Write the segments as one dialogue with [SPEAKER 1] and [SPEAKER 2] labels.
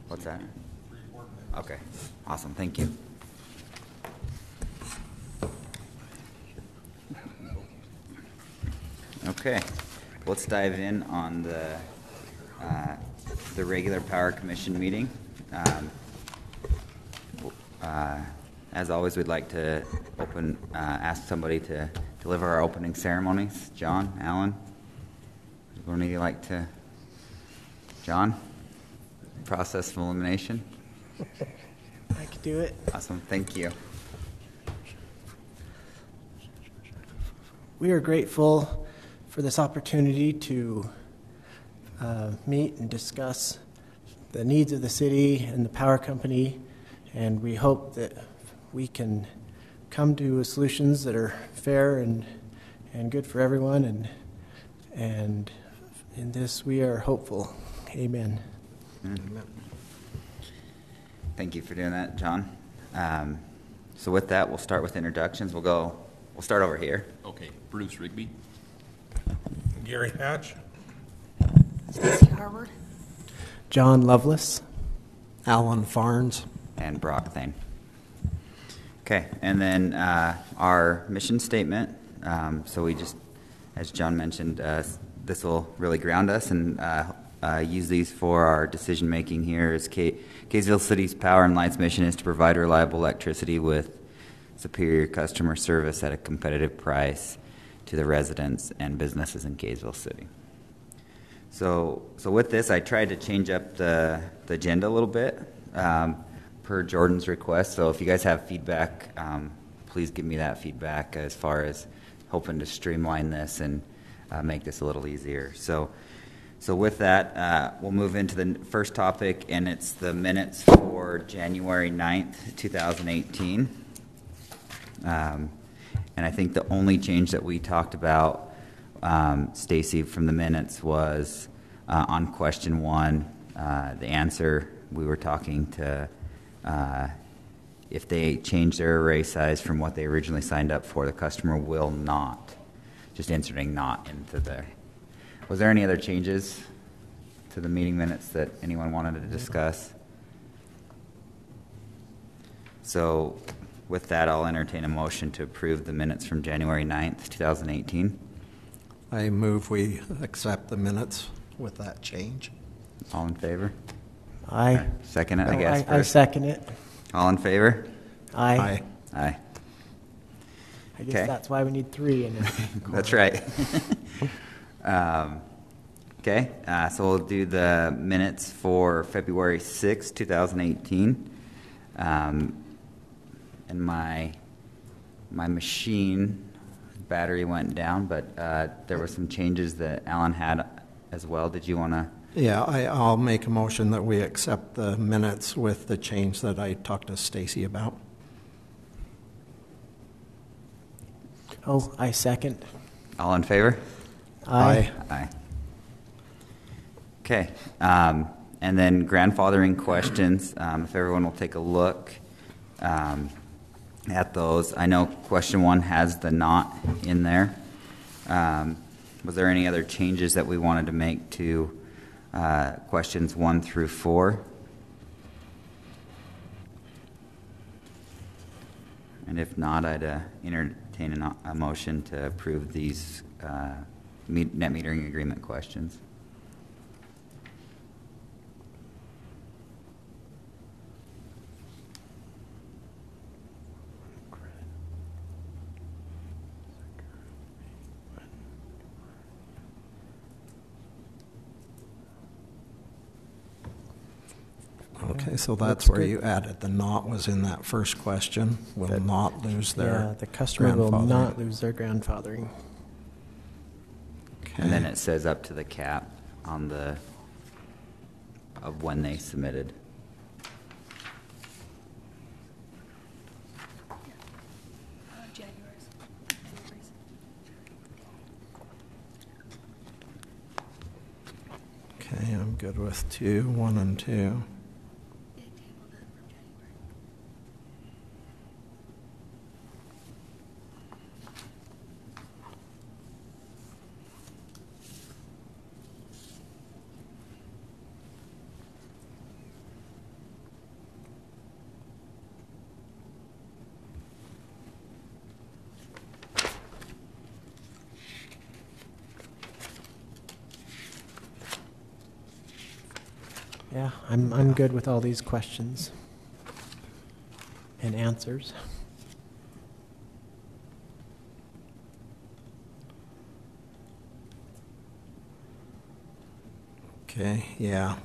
[SPEAKER 1] What's that? Okay, awesome, thank you. Okay, let's dive in on the regular Power Commission meeting. As always, we'd like to ask somebody to deliver our opening ceremonies. John, Alan, would any of you like to? John, process of elimination.
[SPEAKER 2] I could do it.
[SPEAKER 1] Awesome, thank you.
[SPEAKER 2] We are grateful for this opportunity to meet and discuss the needs of the city and the power company, and we hope that we can come to solutions that are fair and good for everyone, and in this we are hopeful. Amen.
[SPEAKER 1] Amen. Thank you for doing that, John. So with that, we'll start with introductions. We'll start over here.
[SPEAKER 3] Okay, Bruce Rigby.
[SPEAKER 4] Gary Hatch.
[SPEAKER 5] Stacy Harvard.
[SPEAKER 2] John Lovelace.
[SPEAKER 6] Alan Farnes.
[SPEAKER 1] And Brock Thane. Okay, and then our mission statement. So we just, as John mentioned, this will really ground us and use these for our decision making here. Kaysville City's Power and Lights mission is to provide reliable electricity with superior customer service at a competitive price to the residents and businesses in Kaysville City. So with this, I tried to change up the agenda a little bit per Jordan's request. So if you guys have feedback, please give me that feedback as far as hoping to streamline this and make this a little easier. So with that, we'll move into the first topic, and it's the minutes for January 9th, 2018. And I think the only change that we talked about, Stacy, from the minutes was on question 1, the answer. We were talking to if they change their array size from what they originally signed up for, the customer will not. Just inserting not into there. Was there any other changes to the meeting minutes that anyone wanted to discuss? So with that, I'll entertain a motion to approve the minutes from January 9th, 2018.
[SPEAKER 6] I move we accept the minutes with that change.
[SPEAKER 1] All in favor?
[SPEAKER 2] Aye.
[SPEAKER 1] Second it, I guess.
[SPEAKER 2] I second it.
[SPEAKER 1] All in favor?
[SPEAKER 2] Aye.
[SPEAKER 1] Aye.
[SPEAKER 2] I guess
[SPEAKER 1] Okay.
[SPEAKER 2] that's why we need 3 in it.
[SPEAKER 1] That's right. Okay, so we'll do the minutes for February 6, 2018. And my machine battery went down, but there were some changes that Alan had as well. Did you want to?
[SPEAKER 6] Yeah, I'll make a motion that we accept the minutes with the change that I talked to Stacy about.
[SPEAKER 2] Oh, I second.
[SPEAKER 1] All in favor?
[SPEAKER 2] Aye.
[SPEAKER 1] Aye. Okay, and then grandfathering questions. If everyone will take a look at those. I know question 1 has the not in there. Was there any other changes that we wanted to make to questions 1 through 4? And if not, I'd entertain a motion to approve these net metering agreement questions.
[SPEAKER 6] Okay, so that's
[SPEAKER 2] Looks
[SPEAKER 6] where
[SPEAKER 2] good.
[SPEAKER 6] you added the not was in that first question. Will not lose their
[SPEAKER 2] Yeah, the customer will
[SPEAKER 6] grandfathering.
[SPEAKER 2] not lose their grandfathering.
[SPEAKER 6] Okay.
[SPEAKER 1] And then it says up to the cap on of when they submitted.
[SPEAKER 5] January's.
[SPEAKER 6] Okay, I'm good with 1 and 2.
[SPEAKER 5] They tabled it from January.
[SPEAKER 2] Yeah, I'm good with all these questions and answers.
[SPEAKER 6] Okay, yeah.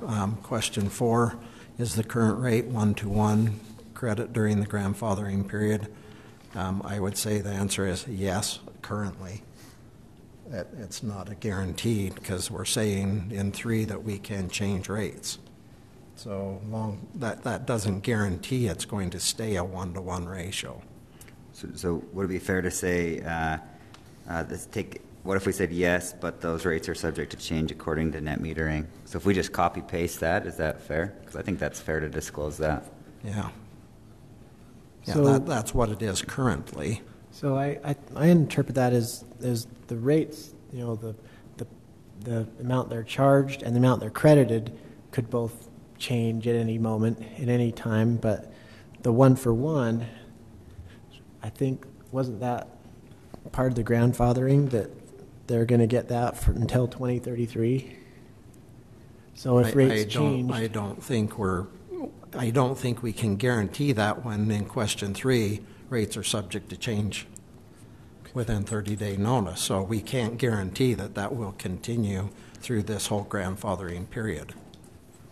[SPEAKER 6] Question 4, is the current rate 1-to-1 credit during the grandfathering period? I would say the answer is yes, currently. It's not a guaranteed because we're saying in 3 that we can change rates. So long that doesn't guarantee it's going to stay a 1-to-1 ratio.
[SPEAKER 1] So would it be fair to say, what if we said yes, but those rates are subject to change according to net metering? So if we just copy paste that, is that fair? Because I think that's fair to disclose that.
[SPEAKER 6] Yeah. Yeah,
[SPEAKER 2] So-
[SPEAKER 6] that's what it is currently.
[SPEAKER 2] So I interpret that as the rates, the amount they're charged and the amount they're credited could both change at any moment, at any time, but the 1-for-1, I think, wasn't that part of the grandfathering that they're going to get that until 2033? So if rates change,
[SPEAKER 6] I don't think we can guarantee that when in question 3 rates are subject to change within 30-day notice. So we can't guarantee that will continue through this whole grandfathering period.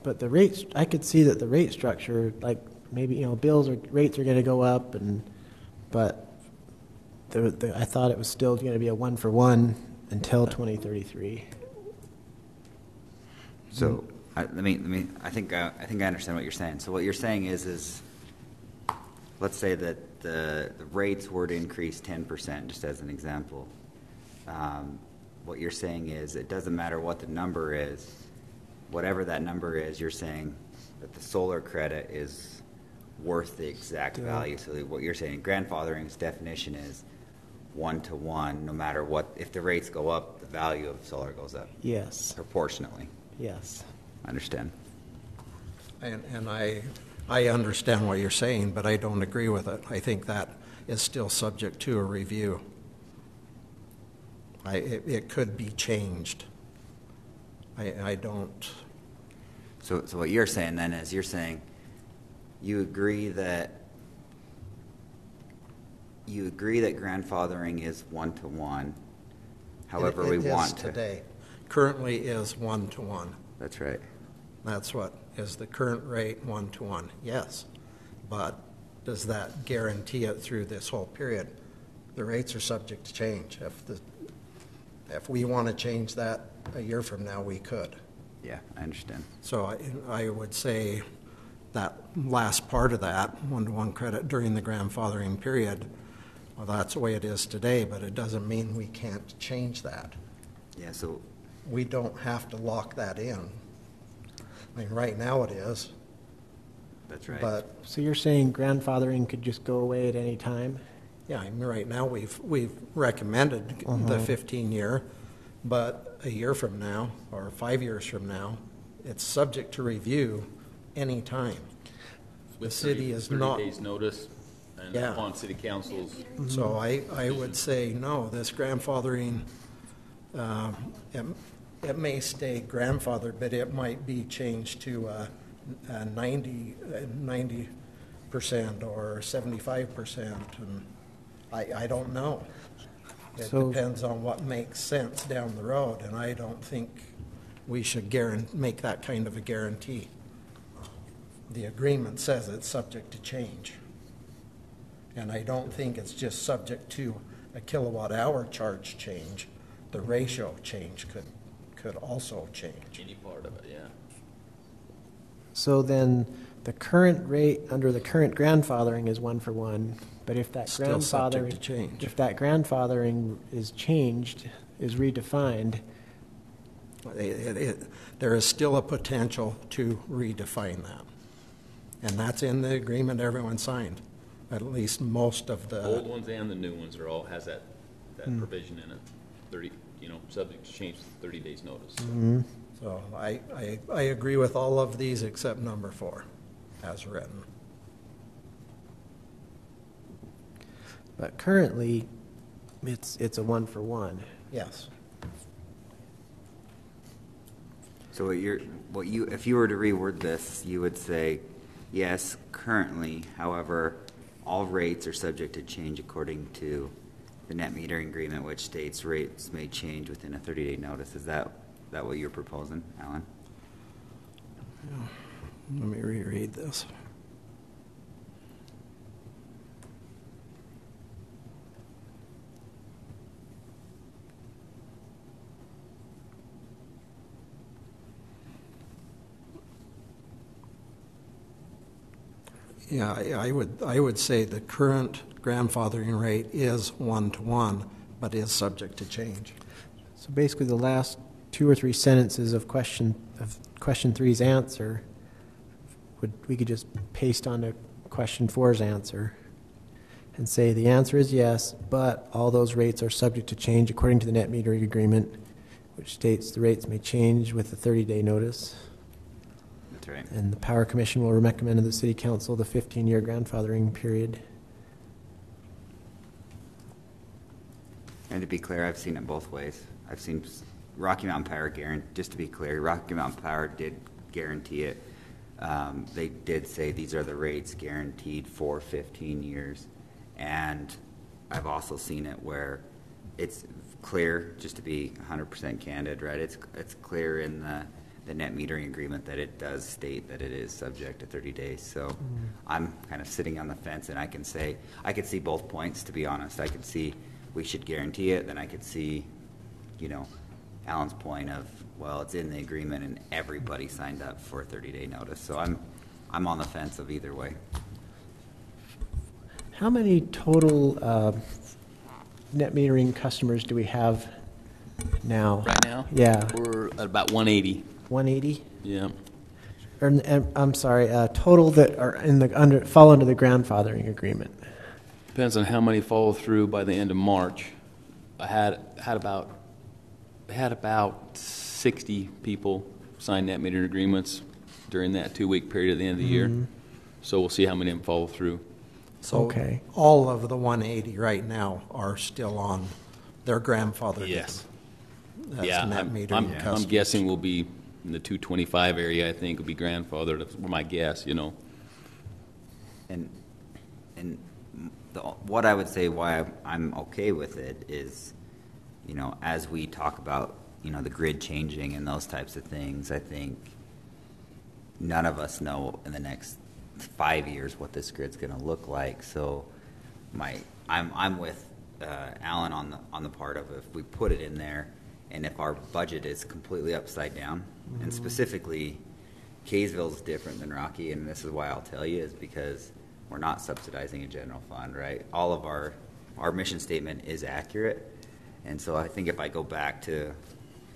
[SPEAKER 2] but the rates, I could see that the rate structure, like maybe rates are going to go up, but I thought it was still going to be a 1-for-1 until 2033.
[SPEAKER 1] So I think I understand what you're saying. So what you're saying is let's say that the rates were to increase 10%, just as an example. What you're saying is it doesn't matter what the number is, whatever that number is, you're saying that the solar credit is worth the exact value. So what you're saying, grandfathering's definition is 1-to-1, no matter what. If the rates go up, the value of solar goes up.
[SPEAKER 2] Yes.
[SPEAKER 1] Proportionally.
[SPEAKER 2] Yes.
[SPEAKER 1] I understand.
[SPEAKER 6] And I understand what you're saying, but I don't agree with it. I think that is still subject to a review. It could be changed. I don't.
[SPEAKER 1] So what you're saying then is you're saying you agree that grandfathering is 1-to-1. However, we want to.
[SPEAKER 6] Today. Currently is 1-to-1.
[SPEAKER 1] That's right.
[SPEAKER 6] That's what is the current rate, 1-to-1. Yes, but does that guarantee it through this whole period? The rates are subject to change. If we want to change that a year from now, we could.
[SPEAKER 1] Yeah, I understand.
[SPEAKER 6] So I would say that last part of that, 1-to-1 credit during the grandfathering period, well, that's the way it is today, but it doesn't mean we can't change that.
[SPEAKER 1] Yeah, so
[SPEAKER 6] We don't have to lock that in. I mean, right now it is,
[SPEAKER 1] that's right.
[SPEAKER 6] but
[SPEAKER 2] So you're saying grandfathering could just go away at any time?
[SPEAKER 6] yeah, I mean, right now we've recommended the 15-year, but a year from now or 5 years from now, it's subject to review any time. The city is
[SPEAKER 3] 30
[SPEAKER 6] not.
[SPEAKER 3] days notice and
[SPEAKER 6] Yeah.
[SPEAKER 3] upon city council's.
[SPEAKER 6] So I would say no. This grandfathering, it may stay grandfathered, but it might be changed to 90% or 75%, and I don't know. It
[SPEAKER 2] So-
[SPEAKER 6] depends on what makes sense down the road, and I don't think we should make that kind of a guarantee. The agreement says it's subject to change, and I don't think it's just subject to a kilowatt hour charge change. The ratio change could also change.
[SPEAKER 3] Any part of it, yeah.
[SPEAKER 2] So then the current rate under the current grandfathering is 1-for-1, but if that
[SPEAKER 6] Still subject
[SPEAKER 2] grandfathering
[SPEAKER 6] to change.
[SPEAKER 2] if that grandfathering is changed, is redefined,
[SPEAKER 6] There is still a potential to redefine that. And that's in the agreement everyone signed, at least most of the.
[SPEAKER 3] Old ones and the new ones are all, has that provision in it. 30, subject to change 30 days notice.
[SPEAKER 6] So I agree with all of these except number 4, as written.
[SPEAKER 2] but currently it's a 1-for-1.
[SPEAKER 6] Yes.
[SPEAKER 1] So if you were to reword this, you would say, yes, currently, however, all rates are subject to change according to the net metering agreement, which states rates may change within a 30-day notice. Is that what you're proposing, Alan?
[SPEAKER 6] Let me reread this. Yeah, I would say the current grandfathering rate is 1-to-1, but is subject to change.
[SPEAKER 2] So basically, the last 2 or 3 sentences of question 3's answer, we could just paste onto question 4's answer and say the answer is yes, but all those rates are subject to change according to the net metering agreement, which states the rates may change with a 30-day notice.
[SPEAKER 1] That's right.
[SPEAKER 2] And the Power Commission will recommend to the City Council the 15-year grandfathering period.
[SPEAKER 1] And to be clear, I've seen it both ways. I've seen Rocky Mountain Power just to be clear, Rocky Mountain Power did guarantee it. They did say these are the rates guaranteed for 15 years. And I've also seen it where it's clear, just to be 100% candid, right? It's clear in the net metering agreement that it does state that it is subject to 30 days. So I'm kind of sitting on the fence, and I could see both points, to be honest. I could see we should guarantee it, then I could see, Alan's point of, well, it's in the agreement and everybody signed up for a 30-day notice. So I'm on the fence of either way.
[SPEAKER 2] How many total net metering customers do we have now?
[SPEAKER 3] Right now?
[SPEAKER 2] Yeah.
[SPEAKER 3] We're at about 180.
[SPEAKER 2] 180?
[SPEAKER 3] Yeah.
[SPEAKER 2] I'm sorry, total that are fall under the grandfathering agreement.
[SPEAKER 3] Depends on how many follow through by the end of March. I had about 60 people sign net metering agreements during that 2-week period at the end of the year. So we'll see how many of them follow through.
[SPEAKER 6] So
[SPEAKER 2] okay.
[SPEAKER 6] All of the 180 right now are still on their grandfathered.
[SPEAKER 3] Yes.
[SPEAKER 6] That's
[SPEAKER 3] Yeah,
[SPEAKER 6] net
[SPEAKER 3] I'm
[SPEAKER 6] metering customers.
[SPEAKER 3] guessing we'll be in the 225 area. I think will be grandfathered. That's my guess.
[SPEAKER 1] And what I would say why I'm okay with it is, as we talk about, the grid changing and those types of things, I think none of us know in the next 5 years what this grid's going to look like. So I'm with Alan on the part of if we put it in there, and if our budget is completely upside down, and specifically Kaysville's different than Rocky, and this is why I'll tell you, is because we're not subsidizing a general fund, right? All of our mission statement is accurate, and so I think if I go back to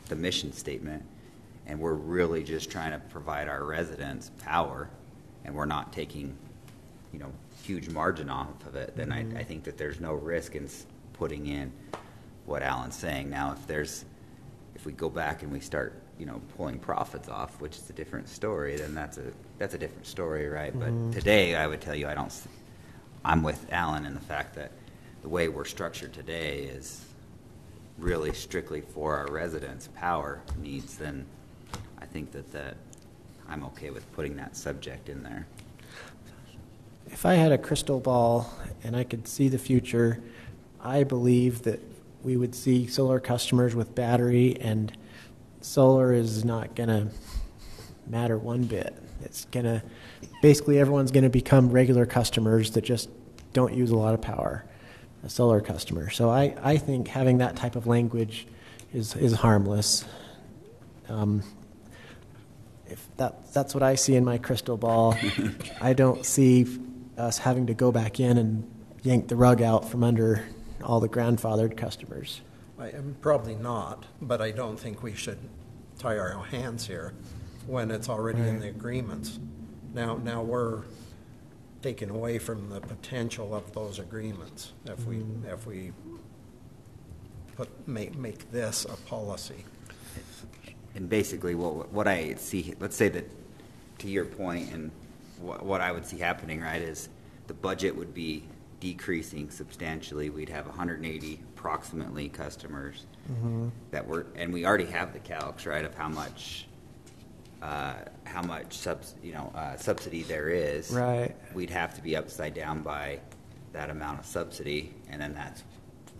[SPEAKER 1] the mission statement, and we're really just trying to provide our residents power, and we're not taking, huge margin off of it, then I think that there's no risk in putting in what Alan's saying. Now, if we go back and we start, pulling profits off, which is a different story, then that's a different story, right? But today, I would tell you, I'm with Alan in the fact that the way we're structured today is really strictly for our residents' power needs. Then I think that I'm okay with putting that subject in there.
[SPEAKER 2] If I had a crystal ball and I could see the future, I believe that we would see solar customers with battery, and solar is not going to matter one bit. It's going to, basically everyone's going to become regular customers that just don't use a lot of power, a solar customer. So I think having that type of language is harmless. If that's what I see in my crystal ball, I don't see us having to go back in and yank the rug out from under all the grandfathered customers.
[SPEAKER 6] Probably not, but I don't think we should tie our hands here when it's already in the agreements. Now we're taken away from the potential of those agreements if we make this a policy.
[SPEAKER 1] And basically, what I see, let's say that, to your point, and what I would see happening, right, is the budget would be decreasing substantially. We'd have 180 approximately customers and we already have the calcs, right, of how much how much subsidy there is,
[SPEAKER 2] Right.
[SPEAKER 1] we'd have to be upside down by that amount of subsidy, and then that's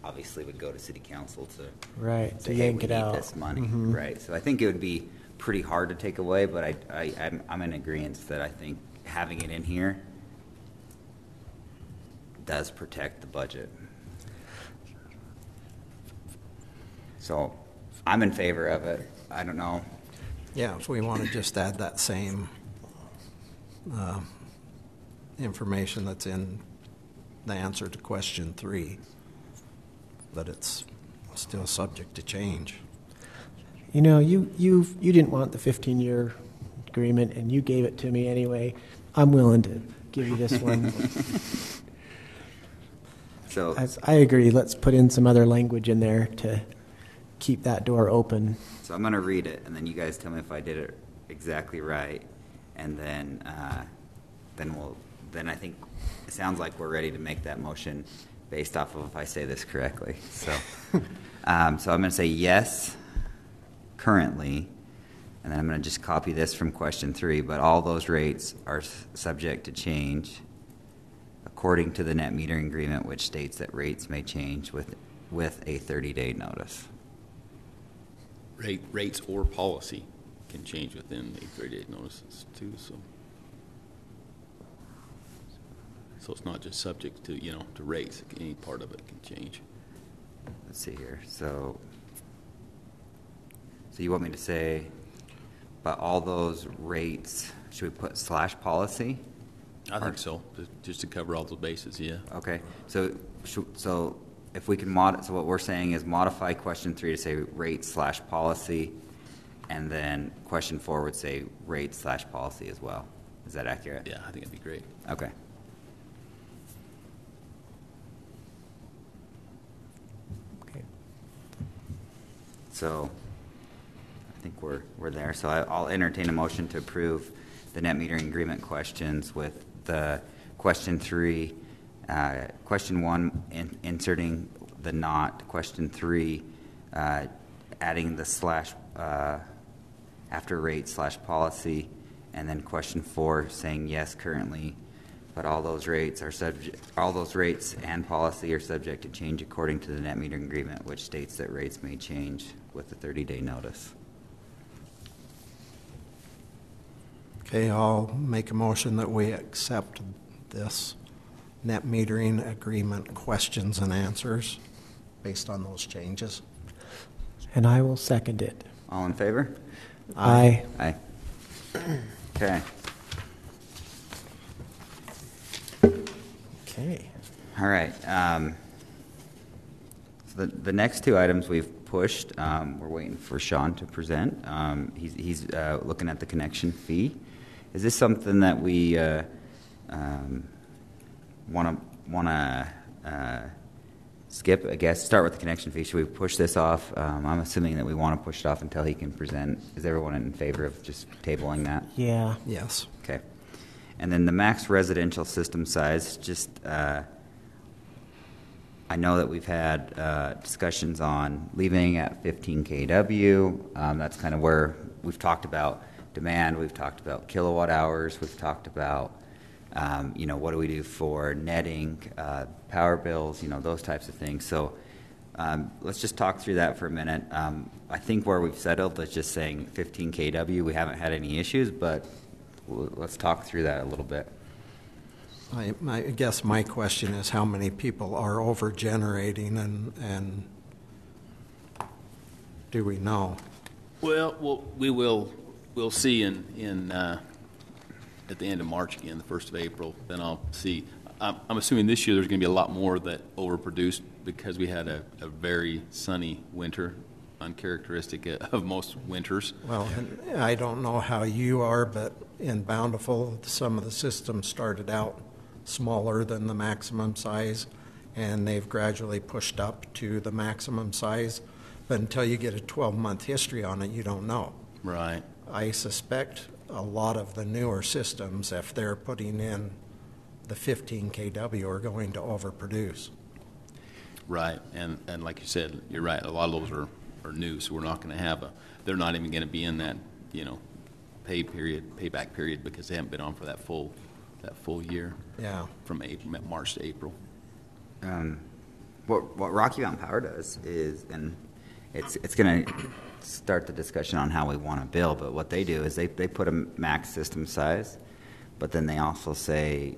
[SPEAKER 1] obviously would go to city council to
[SPEAKER 2] Right, to
[SPEAKER 1] say, hey,
[SPEAKER 2] yank
[SPEAKER 1] we
[SPEAKER 2] it
[SPEAKER 1] need
[SPEAKER 2] out.
[SPEAKER 1] this money,
[SPEAKER 2] Mhm.
[SPEAKER 1] right? So I think it would be pretty hard to take away, but I'm in agreement that I think having it in here does protect the budget. So I'm in favor of it. I don't know.
[SPEAKER 6] Yeah, if we want to just add that same information that's in the answer to question 3, that it's still subject to change.
[SPEAKER 2] You know, you didn't want the 15-year agreement, and you gave it to me anyway. I'm willing to give you this one.
[SPEAKER 1] So
[SPEAKER 2] I agree. Let's put in some other language in there to keep that door open.
[SPEAKER 1] So I'm going to read it, and then you guys tell me if I did it exactly right, and then I think it sounds like we're ready to make that motion based off of if I say this correctly. So, so I'm going to say yes, currently, and then I'm going to just copy this from question 3. But all those rates are subject to change according to the net metering agreement, which states that rates may change with a 30-day notice.
[SPEAKER 3] Rates or policy can change within the 30-day notices too, so it's not just subject to, to rates. Any part of it can change.
[SPEAKER 1] Let's see here. So you want me to say, but all those rates, should we put / policy?
[SPEAKER 3] I think so, just to cover all the bases, yeah.
[SPEAKER 1] Okay. So if we can so what we're saying is modify question 3 to say rate / policy, and then question 4 would say rate / policy as well. Is that accurate?
[SPEAKER 3] Yeah, I think it'd be great.
[SPEAKER 1] Okay.
[SPEAKER 2] Okay.
[SPEAKER 1] So I think we're there. So I'll entertain a motion to approve the net metering agreement questions with the question 3, question 1 inserting the not, question 3 adding the / after rate / policy, and then question 4 saying yes currently, but all those rates and policy are subject to change according to the net metering agreement, which states that rates may change with a 30-day notice.
[SPEAKER 6] Okay, I'll make a motion that we accept this net metering agreement questions and answers based on those changes.
[SPEAKER 2] And I will second it.
[SPEAKER 1] All in favor?
[SPEAKER 2] Aye.
[SPEAKER 1] Aye. Okay.
[SPEAKER 2] Okay.
[SPEAKER 1] All right. So the next 2 items we've pushed. We're waiting for Sean to present. He's looking at the connection fee. Is this something that we want to skip? I guess start with the connection fee. Should we push this off? I'm assuming that we want to push it off until he can present. Is everyone in favor of just tabling that?
[SPEAKER 2] Yeah.
[SPEAKER 6] Yes.
[SPEAKER 1] Okay. And then the max residential system size, just I know that we've had discussions on leaving at 15 kW. That's kind of where we've talked about demand, we've talked about kilowatt hours, we've talked about what do we do for netting, power bills, those types of things. So let's just talk through that for a minute. I think where we've settled is just saying 15 kW. We haven't had any issues, but let's talk through that a little bit.
[SPEAKER 6] I guess my question is how many people are over generating and do we know?
[SPEAKER 3] Well, we'll see in at the end of March again, the 1st of April. Then I'll see. I'm assuming this year there's going to be a lot more that overproduced because we had a very sunny winter, uncharacteristic of most winters.
[SPEAKER 6] Well, and I don't know how you are, but in Bountiful, some of the systems started out smaller than the maximum size, and they've gradually pushed up to the maximum size. But until you get a 12-month history on it, you don't know.
[SPEAKER 3] Right.
[SPEAKER 6] I suspect a lot of the newer systems, if they're putting in the 15 kW, are going to overproduce.
[SPEAKER 3] Right, and like you said, you're right. A lot of those are new, so we're not going to have they're not even going to be in that payback period, because they haven't been on for that full year.
[SPEAKER 6] Yeah.
[SPEAKER 3] From March to April.
[SPEAKER 1] What Rocky Mountain Power does is, and it's going to start the discussion on how we want to bill, but what they do is they put a max system size, but then they also say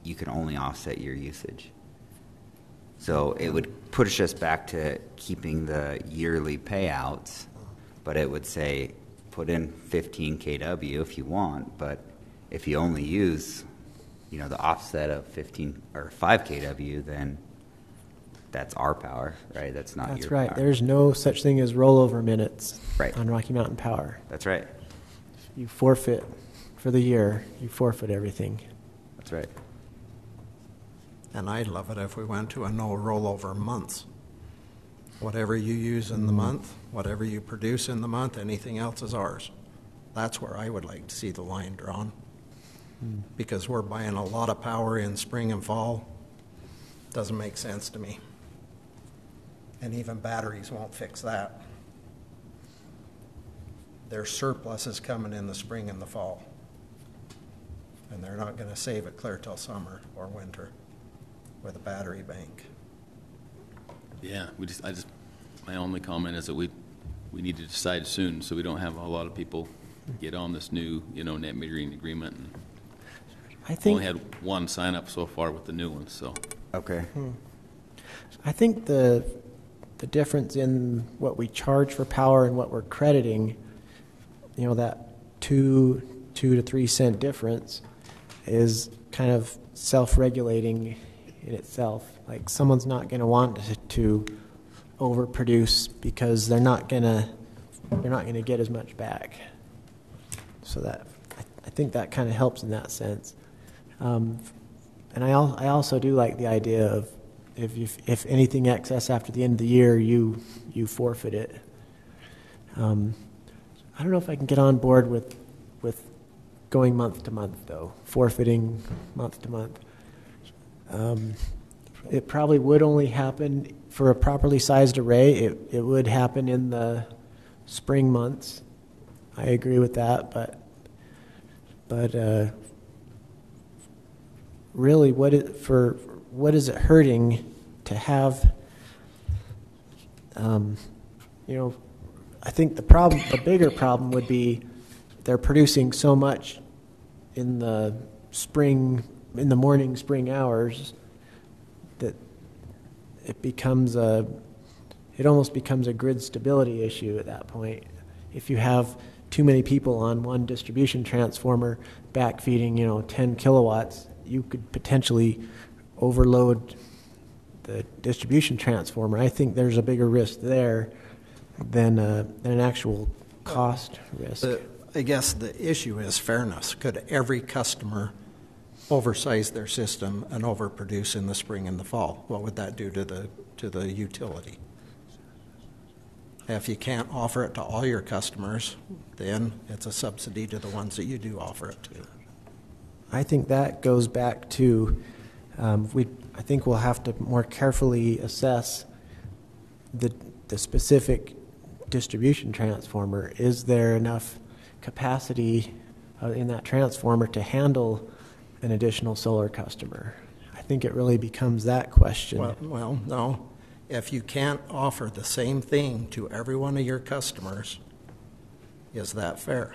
[SPEAKER 1] you can only offset your usage. So it would push us back to keeping the yearly payouts, but it would say put in 15 kW if you want, but if you only use, the offset of 15 or 5 kW, then that's our power, right? That's not
[SPEAKER 2] That's
[SPEAKER 1] your
[SPEAKER 2] right.
[SPEAKER 1] power.
[SPEAKER 2] There's no such thing as rollover minutes
[SPEAKER 1] Right.
[SPEAKER 2] on Rocky Mountain Power.
[SPEAKER 1] That's right.
[SPEAKER 2] You forfeit for the year. You forfeit everything.
[SPEAKER 1] That's right.
[SPEAKER 6] And I'd love it if we went to a no rollover months. Whatever you use in the month, whatever you produce in the month, anything else is ours. That's where I would like to see the line drawn. Because we're buying a lot of power in spring and fall. Doesn't make sense to me. And even batteries won't fix that. There's surpluses coming in the spring and the fall. And they're not going to save it clear till summer or winter with a battery bank.
[SPEAKER 3] Yeah, my only comment is that we need to decide soon, so we don't have a lot of people get on this new, net metering agreement. And
[SPEAKER 2] I think
[SPEAKER 3] only had one sign up so far with the new one, so.
[SPEAKER 1] Okay.
[SPEAKER 2] I think the difference in what we charge for power and what we're crediting, that 2 to 3 cent difference is kind of self-regulating in itself. Like someone's not going to want to overproduce because they're not going to get as much back. So that I think that kind of helps in that sense. And I also do like the idea of if anything excess after the end of the year, you forfeit it. I don't know if I can get on board with going month to month though, forfeiting month to month. It probably would only happen for a properly sized array. It would happen in the spring months. I agree with that, but really, what is it hurting to have? I think the bigger problem would be they're producing so much in the morning spring hours that it almost becomes a grid stability issue at that point. If you have too many people on one distribution transformer backfeeding, 10 kilowatts, you could potentially overload the distribution transformer. I think there's a bigger risk there than an actual cost risk.
[SPEAKER 6] I guess the issue is fairness. Could every customer oversize their system and overproduce in the spring and the fall? What would that do to the utility? If you can't offer it to all your customers, then it's a subsidy to the ones that you do offer it to.
[SPEAKER 2] I think that goes back to I think we'll have to more carefully assess the specific distribution transformer. Is there enough capacity in that transformer to handle an additional solar customer? I think it really becomes that question.
[SPEAKER 6] Well, no. If you can't offer the same thing to every one of your customers, is that fair?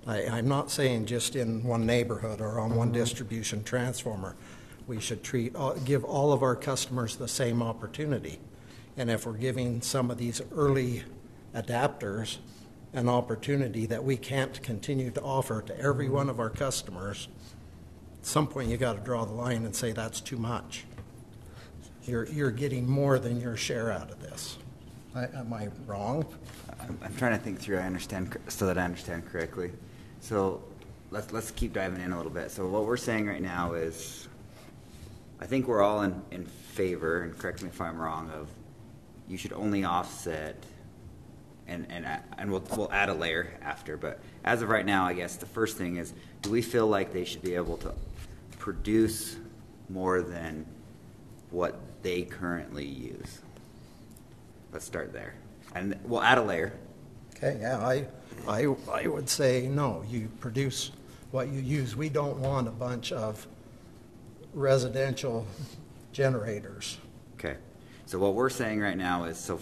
[SPEAKER 6] I'm not saying just in one neighborhood or on one distribution transformer. We should give all of our customers the same opportunity. And if we're giving some of these early adapters an opportunity that we can't continue to offer to every one of our customers, at some point you got to draw the line and say that's too much. You're getting more than your share out of this. Am I wrong?
[SPEAKER 1] I'm trying to think through. So that I understand correctly. So let's keep diving in a little bit. So what we're saying right now is, I think we're all in favor, and correct me if I'm wrong, of you should only offset, and we'll add a layer after. But as of right now, I guess the first thing is, do we feel like they should be able to produce more than what they currently use? Let's start there, and we'll add a layer.
[SPEAKER 6] Okay, yeah, I would say, no, you produce what you use. We don't want a bunch of residential generators.
[SPEAKER 1] Okay. So what we're saying right now is, so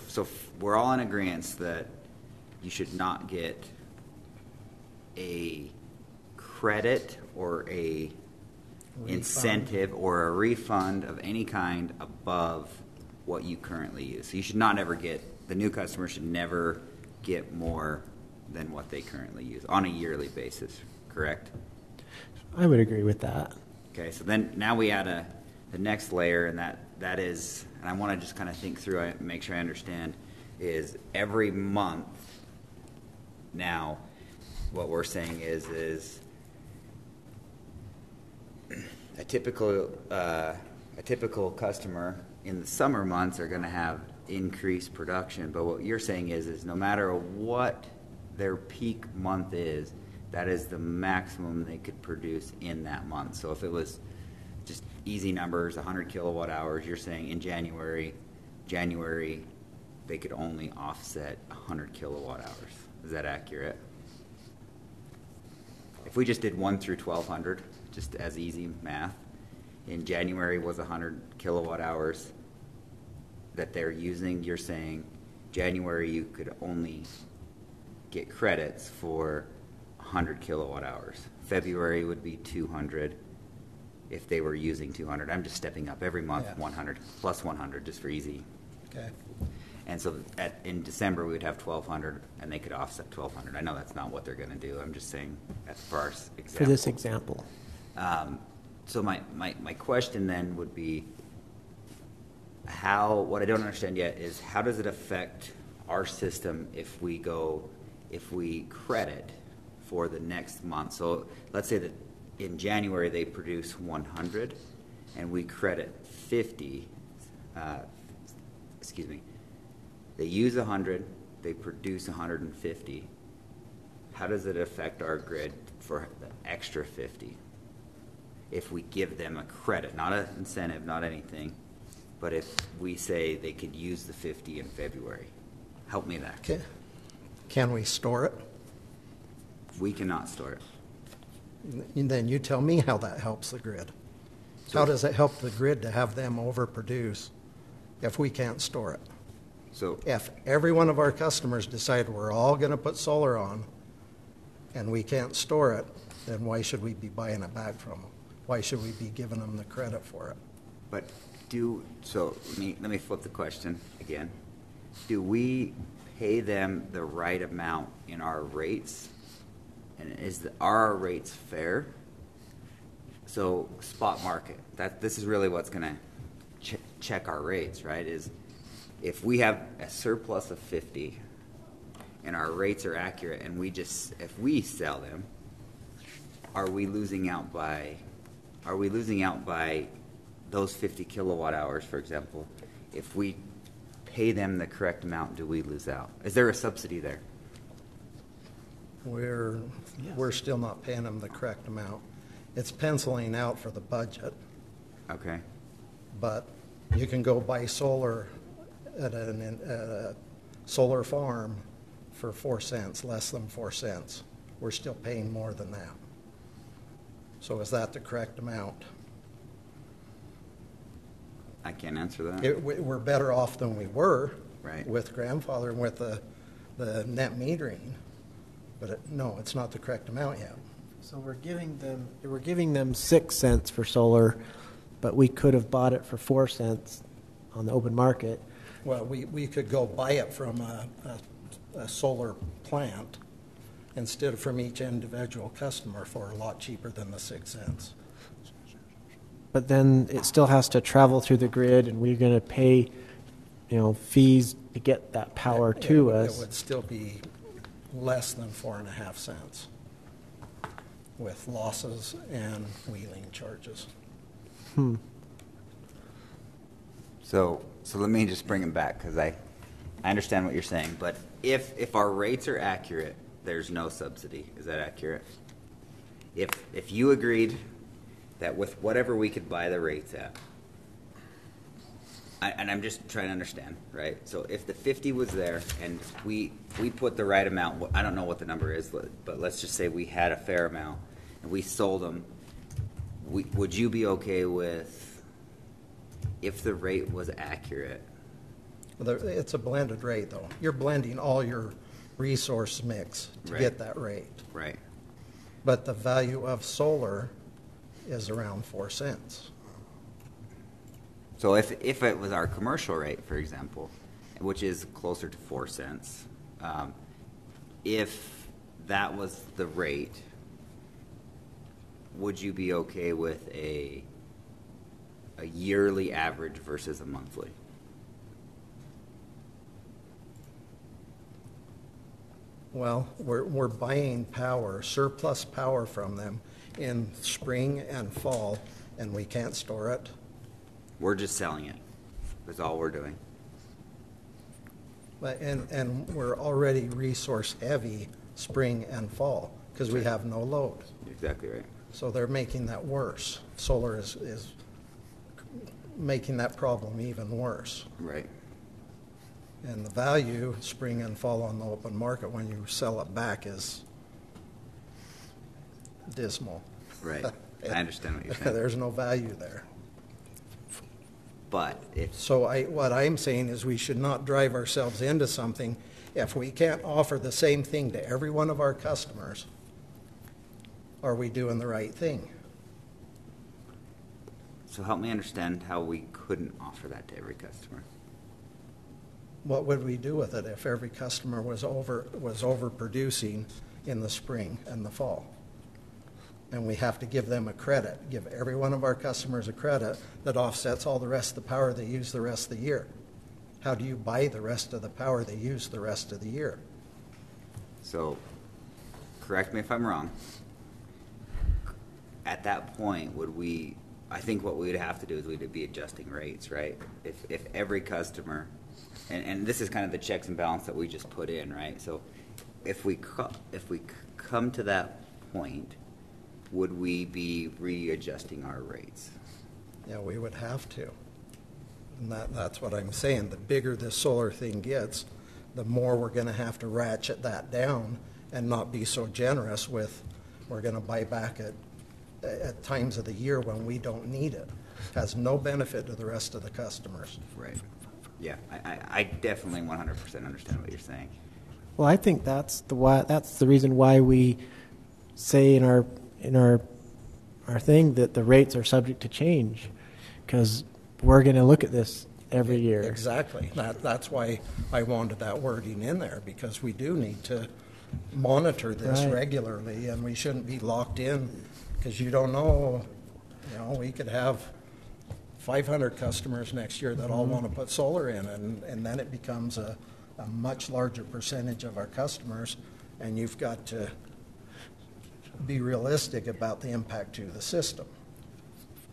[SPEAKER 1] we're all in agreement that you should not get a credit or a incentive or a refund of any kind above what you currently use. So you should not ever get, the new customer should never get more than what they currently use on a yearly basis, correct?
[SPEAKER 2] I would agree with that.
[SPEAKER 1] Okay, so then now we add the next layer, and that is, and I want to just kind of think through it and make sure I understand, is every month now what we're saying is a typical customer in the summer months are going to have increased production, but what you're saying is no matter what their peak month is, that is the maximum they could produce in that month. So if it was just easy numbers, 100 kilowatt hours, you're saying in January they could only offset 100 kilowatt hours. Is that accurate? If we just did 1 through 1200, just as easy math, in January was 100 kilowatt hours that they're using, you're saying January you could only get credits for 100 kilowatt hours. February would be 200 if they were using 200. I'm just stepping up every month,
[SPEAKER 6] Yeah.
[SPEAKER 1] 100 plus 100 just for easy.
[SPEAKER 6] Okay.
[SPEAKER 1] And so in December we would have 1,200 and they could offset 1,200. I know that's not what they're going to do. I'm just saying that's for our example.
[SPEAKER 2] For this example.
[SPEAKER 1] So my question then would be, what I don't understand yet is how does it affect our system if we credit for the next month? So let's say that in January they produce 100 and we credit 50, they use 100, they produce 150. How does it affect our grid for the extra 50? If we give them a credit, not an incentive, not anything, but if we say they could use the 50 in February. Help me there.
[SPEAKER 6] Okay. Can we store it?
[SPEAKER 1] We cannot store it.
[SPEAKER 6] And then you tell me how that helps the grid. How does it help the grid to have them overproduce if we can't store it?
[SPEAKER 1] So
[SPEAKER 6] If every one of our customers decide we're all going to put solar on and we can't store it, then why should we be buying it back from them? Why should we be giving them the credit for it?
[SPEAKER 1] But let me flip the question again. Do we pay them the right amount in our rates? And are our rates fair? So spot market, this is really what's going to check our rates, right? Is if we have a surplus of 50 and our rates are accurate and if we sell them, are we losing out by those 50 kilowatt hours, for example? If we pay them the correct amount, do we lose out? Is there a subsidy there?
[SPEAKER 6] We're still not paying them the correct amount. It's penciling out for the budget,
[SPEAKER 1] Okay.
[SPEAKER 6] but you can go buy solar at a solar farm for 4 cents, less than 4 cents. We're still paying more than that. So is that the correct amount?
[SPEAKER 1] I can't answer that.
[SPEAKER 6] We're better off than we were
[SPEAKER 1] Right.
[SPEAKER 6] with grandfather and with the net metering, but no, it's not the correct amount yet.
[SPEAKER 2] So we're giving them 6 cents for solar, but we could have bought it for 4 cents on the open market.
[SPEAKER 6] Well, we could go buy it from a solar plant instead of from each individual customer for a lot cheaper than the 6 cents.
[SPEAKER 2] But then it still has to travel through the grid, and we're going to pay, fees to get that power to us.
[SPEAKER 6] It would still be less than 4.5 cents with losses and wheeling charges.
[SPEAKER 1] So let me just bring it back because I understand what you're saying. But if our rates are accurate, there's no subsidy. Is that accurate? If you agreed that with whatever we could buy the rates at, and I'm just trying to understand, right? So if the 50 was there and we put the right amount, I don't know what the number is, but let's just say we had a fair amount and we sold them, would you be okay with if the rate was accurate?
[SPEAKER 7] It's a blended rate, though. You're blending all your resource mix to
[SPEAKER 1] Right.
[SPEAKER 7] get that rate.
[SPEAKER 1] Right.
[SPEAKER 7] But the value of solar is around 4 cents.
[SPEAKER 1] So if it was our commercial rate, for example, which is closer to 4 cents, if that was the rate, would you be okay with a yearly average versus a monthly?
[SPEAKER 7] Well, we're buying power, surplus power from them in spring and fall, and we can't store it.
[SPEAKER 1] We're just selling it. That's all we're doing.
[SPEAKER 7] And we're already resource heavy spring and fall because we have no load.
[SPEAKER 1] Exactly right.
[SPEAKER 7] So they're making that worse. Solar is making that problem even worse.
[SPEAKER 1] Right.
[SPEAKER 7] And the value, spring and fall on the open market, when you sell it back, is dismal.
[SPEAKER 1] Right. I understand what you're saying.
[SPEAKER 7] There's no value there.
[SPEAKER 1] But if
[SPEAKER 7] So what I'm saying is we should not drive ourselves into something if we can't offer the same thing to every one of our customers. Are we doing the right thing?
[SPEAKER 1] so, help me understand how we couldn't offer that to every customer.
[SPEAKER 7] What would we do with it if every customer was overproducing in the spring and the fall? And we have to give them a credit, give every one of our customers a credit that offsets all the rest of the power they use the rest of the year. How do you buy the rest of the power they use the rest of the year?
[SPEAKER 1] So, correct me if I'm wrong. At that point, I think what we would have to do is we'd be adjusting rates, right? If every customer, and this is kind of the checks and balance that we just put in, right? So if we come to that point, would we be readjusting our rates?
[SPEAKER 7] Yeah, we would have to. And that's what I'm saying. The bigger this solar thing gets, the more we're going to have to ratchet that down and not be so generous with, we're going to buy back at times of the year when we don't need it. Has no benefit to the rest of the customers.
[SPEAKER 1] Right. Yeah, I definitely 100% understand what you're saying.
[SPEAKER 2] Well, I think that's the reason why we say in our thing that the rates are subject to change, because we're going to look at this every year.
[SPEAKER 7] Exactly. That's why I wanted that wording in there, because we do need to monitor this
[SPEAKER 2] Right.
[SPEAKER 7] regularly, and we shouldn't be locked in, because you don't know, we could have 500 customers next year that all want to put solar in, and then it becomes a much larger percentage of our customers, and you've got to be realistic about the impact to the system.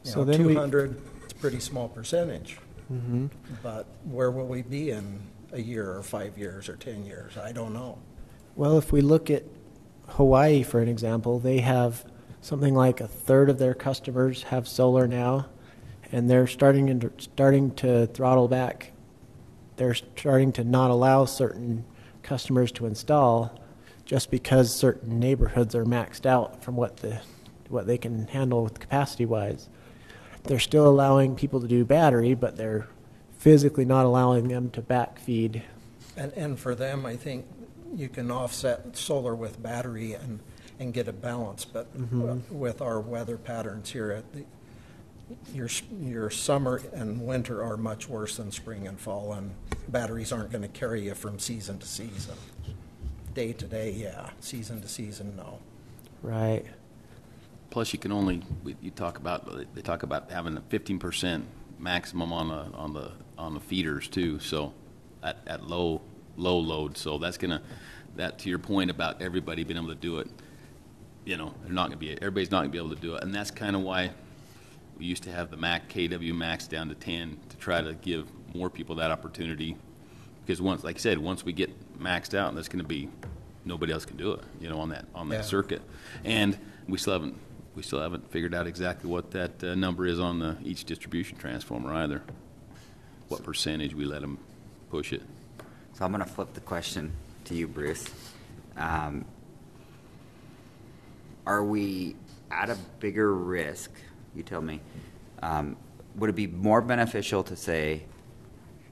[SPEAKER 2] So then
[SPEAKER 7] 200, it's a pretty small percentage. But where will we be in a year or 5 years or 10 years? I don't know.
[SPEAKER 2] Well, if we look at Hawaii, for an example, they have something like a third of their customers have solar now, and they're starting to throttle back. They're starting to not allow certain customers to install just because certain neighborhoods are maxed out from what they can handle with capacity-wise. They're still allowing people to do battery, but they're physically not allowing them to backfeed.
[SPEAKER 7] And for them, I think you can offset solar with battery and get a balance. But with our weather patterns here, your summer and winter are much worse than spring and fall, and batteries aren't going to carry you from season to season. Day to day, yeah. Season to season, no.
[SPEAKER 2] Right.
[SPEAKER 3] Plus, they talk about having a 15% maximum on the feeders too. So at low load. So that to your point about everybody being able to do it, everybody's not gonna be able to do it, and that's kind of why we used to have the KW max down to 10 to try to give more people that opportunity. Because like I said, once we get maxed out, there's going to be nobody else can do it, on that circuit, and we still haven't figured out exactly what that number is on each distribution transformer either. what percentage we let them push it.
[SPEAKER 1] So I'm going to flip the question to you, Bruce. Are we at a bigger risk? You tell me. Would it be more beneficial to say,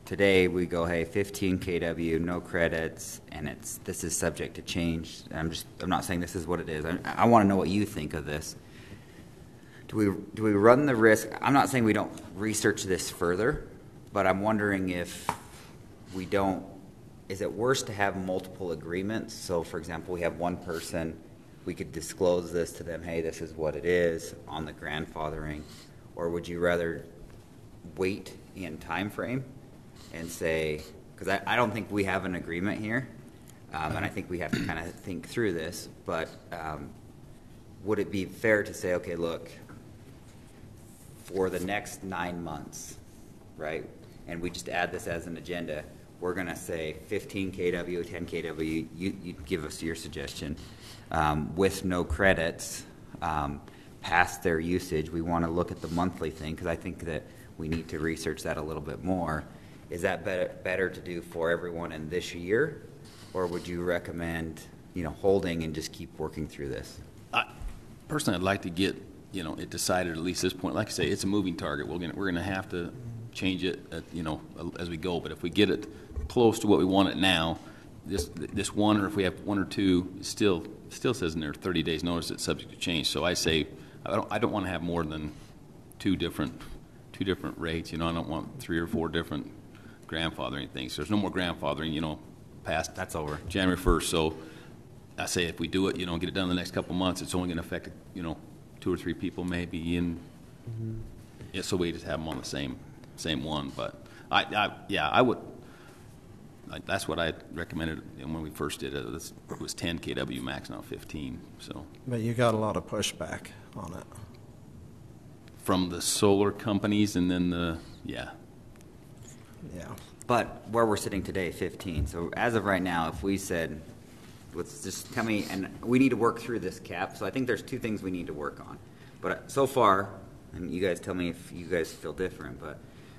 [SPEAKER 1] today we go, hey, 15 kW, no credits, and this is subject to change. I'm not saying this is what it is. I want to know what you think of this. Do we run the risk? I'm not saying we don't research this further, but I'm wondering if we don't. Is it worse to have multiple agreements? So, for example, we have one person. We could disclose this to them. Hey, this is what it is on the grandfathering. Or would you rather wait in time frame and say, because I don't think we have an agreement here, and I think we have to kind of think through this, but would it be fair to say, okay, look, for the next 9 months, right, and we just add this as an agenda, we're going to say 15 kW, 10 kW, you give us your suggestion, with no credits, past their usage. We want to look at the monthly thing because I think that we need to research that a little bit more. Is that better to do for everyone in this year, or would you recommend, holding and just keep working through this?
[SPEAKER 3] Personally, I'd like to get it decided at least this point. Like I say, it's a moving target. We're gonna have to change it as we go. But if we get it close to what we want it now, this one, or if we have one or two, it still says in there 30 days notice it's subject to change. So I say I don't want to have more than two different rates. I don't want 3 or 4 different grandfathering things. There's no more grandfathering, past
[SPEAKER 1] That's over.
[SPEAKER 3] January 1st. So I say if we do it, get it done in the next couple of months, it's only going to affect 2 or 3 people maybe, and so we just have them on the same one. But I would. That's what I recommended when we first did it. It was 10 kW max, not 15. So.
[SPEAKER 7] But you got a lot of pushback on it.
[SPEAKER 3] From the solar companies, and then
[SPEAKER 7] Yeah.
[SPEAKER 1] But where we're sitting today, 15. So as of right now, if we said, let's just tell me, and we need to work through this cap. So I think there's 2 things we need to work on. But so far, and you guys tell me if you guys feel different, but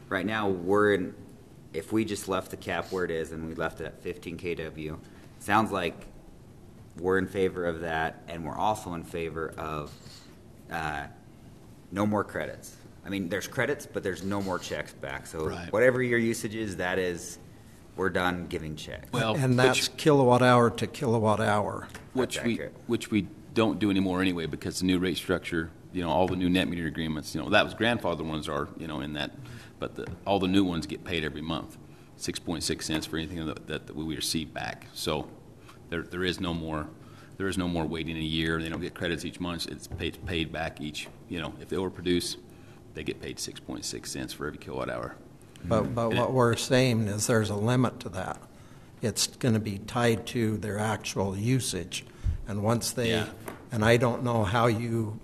[SPEAKER 1] right now if we just left the cap where it is and we left it at 15 kW, sounds like we're in favor of that, and we're also in favor of no more credits. I mean, there's credits, but there's no more checks back. So
[SPEAKER 3] Right.
[SPEAKER 1] Whatever your usage is, we're done giving checks.
[SPEAKER 3] Well,
[SPEAKER 7] And that's kilowatt hour to kilowatt hour.
[SPEAKER 3] which
[SPEAKER 1] That's
[SPEAKER 3] we
[SPEAKER 1] accurate.
[SPEAKER 3] which we don't do anymore anyway, because the new rate structure, all the new net meter agreements, that was grandfather ones are, in that, but all the new ones get paid every month, 6.6 cents for anything that we receive back. So there is no more waiting a year. They don't get credits each month. It's paid back each. If they overproduce, they get paid 6.6 cents for every kilowatt hour.
[SPEAKER 7] But what we're saying is there's a limit to that. It's going to be tied to their actual usage. And once they,
[SPEAKER 3] Yeah.
[SPEAKER 7] and I don't know how you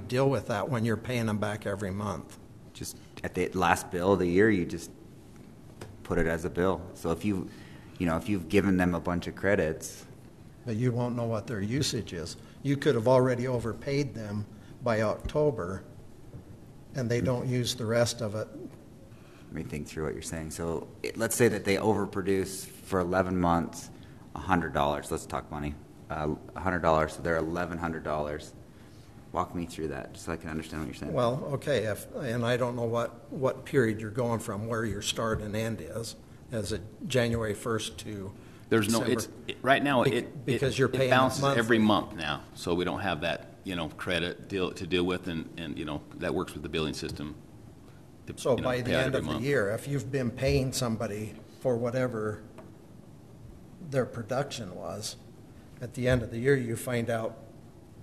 [SPEAKER 7] deal with that when you're paying them back every month.
[SPEAKER 1] Just at the last bill of the year, you just put it as a bill. So if you've given them a bunch of credits,
[SPEAKER 7] But you won't know what their usage is. You could have already overpaid them by October, and they don't use the rest of it.
[SPEAKER 1] let me think through what you're saying. So let's say that they overproduce for 11 months, $100. Let's talk money. $100. So they're $1,100. Walk me through that, just so I can understand what you're saying.
[SPEAKER 7] Well, okay, and I don't know what period you're going from, where your start and end is it January 1st to
[SPEAKER 3] There's no.
[SPEAKER 7] December?
[SPEAKER 3] Right now.
[SPEAKER 7] Because you're paying
[SPEAKER 3] it bounces
[SPEAKER 7] monthly.
[SPEAKER 3] every month now, so we don't have that credit to deal with, and that works with the billing system. To,
[SPEAKER 7] So by
[SPEAKER 3] pay
[SPEAKER 7] the
[SPEAKER 3] out
[SPEAKER 7] end
[SPEAKER 3] every
[SPEAKER 7] of the
[SPEAKER 3] month.
[SPEAKER 7] year, if you've been paying somebody for whatever their production was, at the end of the year, you find out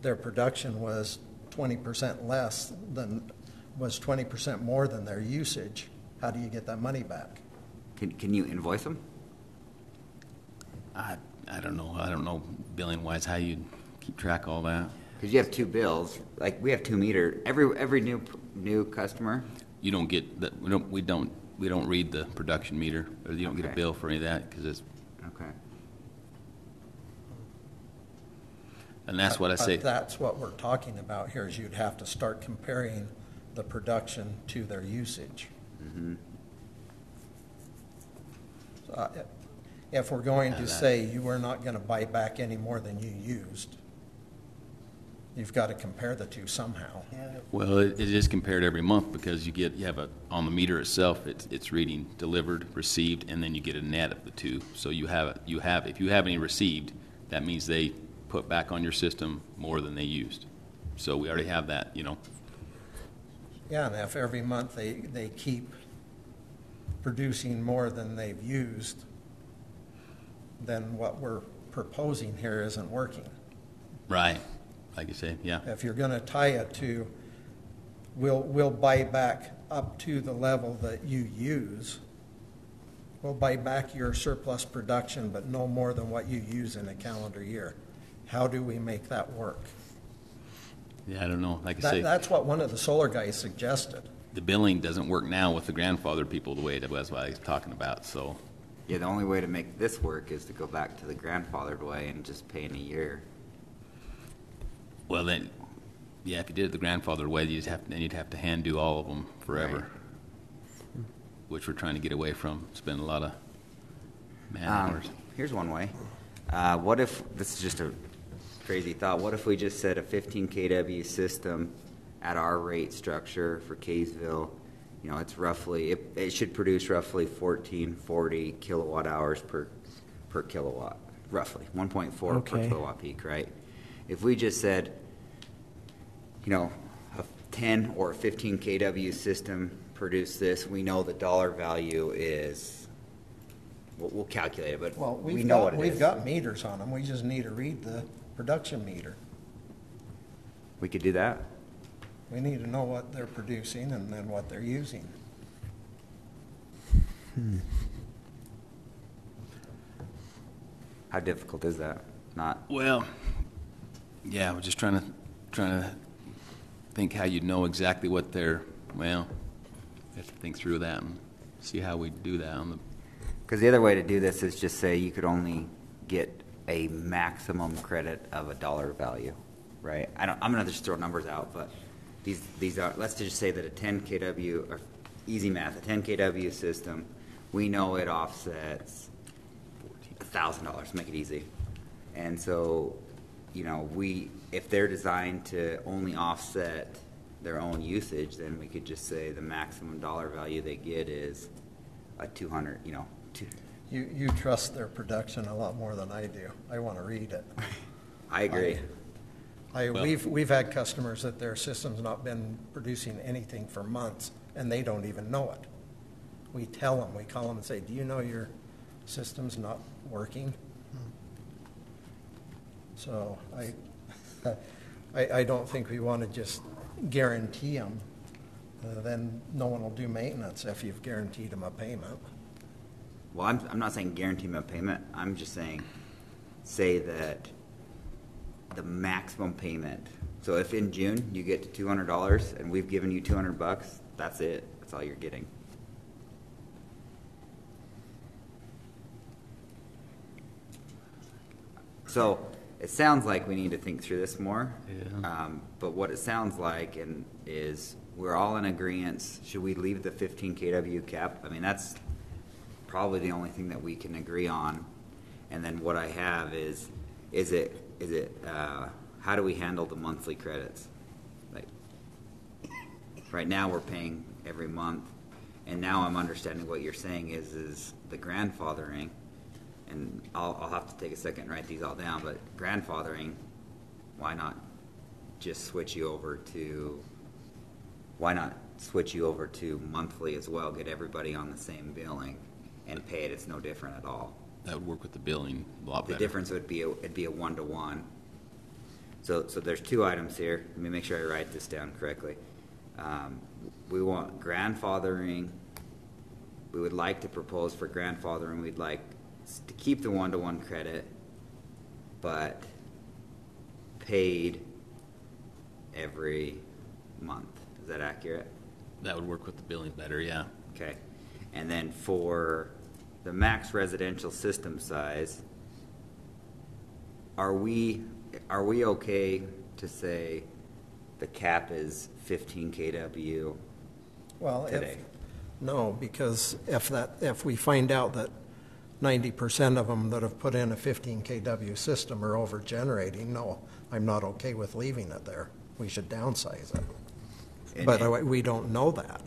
[SPEAKER 7] their production was 20% less was 20% more than their usage, how do you get that money back?
[SPEAKER 1] Can you invoice them?
[SPEAKER 3] I don't know. I don't know billing wise how you keep track of all that.
[SPEAKER 1] Because you have 2 bills. Like we have 2 meter. Every new customer.
[SPEAKER 3] You don't get that. We don't read the production meter, or you don't get a
[SPEAKER 1] Okay.
[SPEAKER 3] bill for any of that because it's.
[SPEAKER 1] Okay.
[SPEAKER 3] And that's what I say.
[SPEAKER 7] But that's what we're talking about here, is you'd have to start comparing the production to their usage. If we're going to say you are not going to buy back any more than you used, you've got to compare the two somehow.
[SPEAKER 3] Well, it is compared every month because you have on the meter itself, it's reading delivered, received, and then you get a net of the two. So if you have any received, that means they put back on your system more than they used. So we already have that,
[SPEAKER 7] Yeah, and if every month they keep producing more than they've used, then what we're proposing here isn't working.
[SPEAKER 3] Right. Like you say, yeah.
[SPEAKER 7] If you're going to tie it to, we'll buy back up to the level that you use, we'll buy back your surplus production, but no more than what you use in a calendar year. How do we make that work?
[SPEAKER 3] Yeah, I don't know. Like I say,
[SPEAKER 7] That's what one of the solar guys suggested.
[SPEAKER 3] the billing doesn't work now with the grandfather people the way it was what I was talking about. So,
[SPEAKER 1] Yeah, the only way to make this work is to go back to the grandfathered way and just pay in a year.
[SPEAKER 3] well then, yeah, if you did it the grandfather way, you'd have to hand do all of them forever,
[SPEAKER 1] Right.
[SPEAKER 3] which we're trying to get away from. Spend a lot of man hours.
[SPEAKER 1] Here's one way. What if, this is just a crazy thought, what if we just set a 15 kW system at our rate structure for Kaysville? It's roughly, it should produce roughly 1440 kilowatt hours per kilowatt, roughly 1.4 per
[SPEAKER 2] Okay.
[SPEAKER 1] kilowatt peak, right? If we just said, a 10 or 15 kW system produce this, we know the dollar value is, we'll calculate it, but
[SPEAKER 7] Well,
[SPEAKER 1] we know what it is.
[SPEAKER 7] we've got meters on them. We just need to read the production meter.
[SPEAKER 1] We could do that.
[SPEAKER 7] We need to know what they're producing and then what they're using.
[SPEAKER 1] How difficult is that? Not.
[SPEAKER 3] Well, yeah, we're just trying to think how you'd know exactly what they're. Well, we have to think through that and see how we do that on the.
[SPEAKER 1] Because the other way to do this is just say you could only get a maximum credit of a dollar value, right? I'm gonna just throw numbers out, but these are. Let's just say that a 10 kW, or easy math, a 10 kW system, we know it offsets $1,000. Make it easy, and so, if they're designed to only offset their own usage, then we could just say the maximum dollar value they get is a 200.
[SPEAKER 7] You trust their production a lot more than I do. I want to read it.
[SPEAKER 1] I agree.
[SPEAKER 7] We've had customers that their system's not been producing anything for months, and they don't even know it. We tell them, we call them and say, do you know your system's not working? So I don't think we want to just guarantee them. Then no one will do maintenance if you've guaranteed them a payment.
[SPEAKER 1] Well, I'm not saying guarantee them a payment. I'm just saying, say that the maximum payment. So if in June you get to $200 and we've given you $200, that's it. That's all you're getting. So it sounds like we need to think through this more.
[SPEAKER 3] Yeah.
[SPEAKER 1] But what it sounds like is we're all in agreement. Should we leave the 15 kW cap? I mean, that's probably the only thing that we can agree on. And then what I have is it how do we handle the monthly credits? Like right now we're paying every month, and now I'm understanding what you're saying is the grandfathering. And I'll have to take a second and write these all down, but grandfathering, why not switch you over to monthly as well, get everybody on the same billing and pay it. It's no different at all.
[SPEAKER 3] That would work with the billing a lot
[SPEAKER 1] The
[SPEAKER 3] better.
[SPEAKER 1] difference would be it'd be a 1-to-1. So there's two items here. Let me make sure I write this down correctly. We want grandfathering. We would like to propose for grandfathering. We'd like to keep the 1-to-1 credit, but paid every month. Is that accurate?
[SPEAKER 3] That would work with the billing better, yeah.
[SPEAKER 1] Okay. And then for the max residential system size, are we okay to say the cap is 15 kW
[SPEAKER 7] Well,
[SPEAKER 1] today?
[SPEAKER 7] no, because if we find out that 90% of them that have put in a 15 kW system are over generating. No, I'm not okay with leaving it there. We should downsize it. But we don't know that,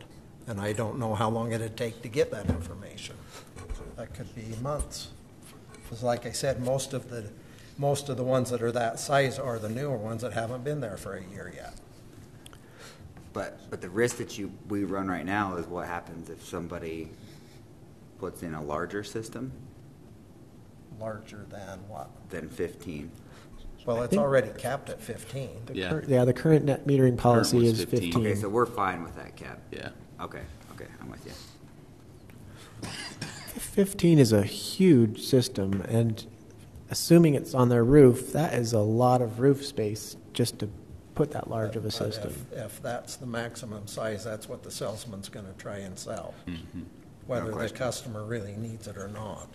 [SPEAKER 7] and I don't know how long it'd take to get that information. That could be months. Because like I said, most of the ones that are that size are the newer ones that haven't been there for a year yet.
[SPEAKER 1] But the risk that we run right now is what happens if somebody puts in a larger system
[SPEAKER 7] Larger than what?
[SPEAKER 1] than 15.
[SPEAKER 7] Well, it's already capped at 15.
[SPEAKER 3] Yeah.
[SPEAKER 2] The current net metering policy
[SPEAKER 3] was
[SPEAKER 2] is
[SPEAKER 3] 15.
[SPEAKER 2] 15.
[SPEAKER 1] Okay, so we're fine with that cap.
[SPEAKER 3] Yeah.
[SPEAKER 1] Okay, I'm with you.
[SPEAKER 2] 15 is a huge system, and assuming it's on their roof, that is a lot of roof space just to put that large of a
[SPEAKER 7] But
[SPEAKER 2] system.
[SPEAKER 7] if that's the maximum size, that's what the salesman's going to try and sell, whether
[SPEAKER 1] No
[SPEAKER 7] the
[SPEAKER 1] question.
[SPEAKER 7] customer really needs it or not.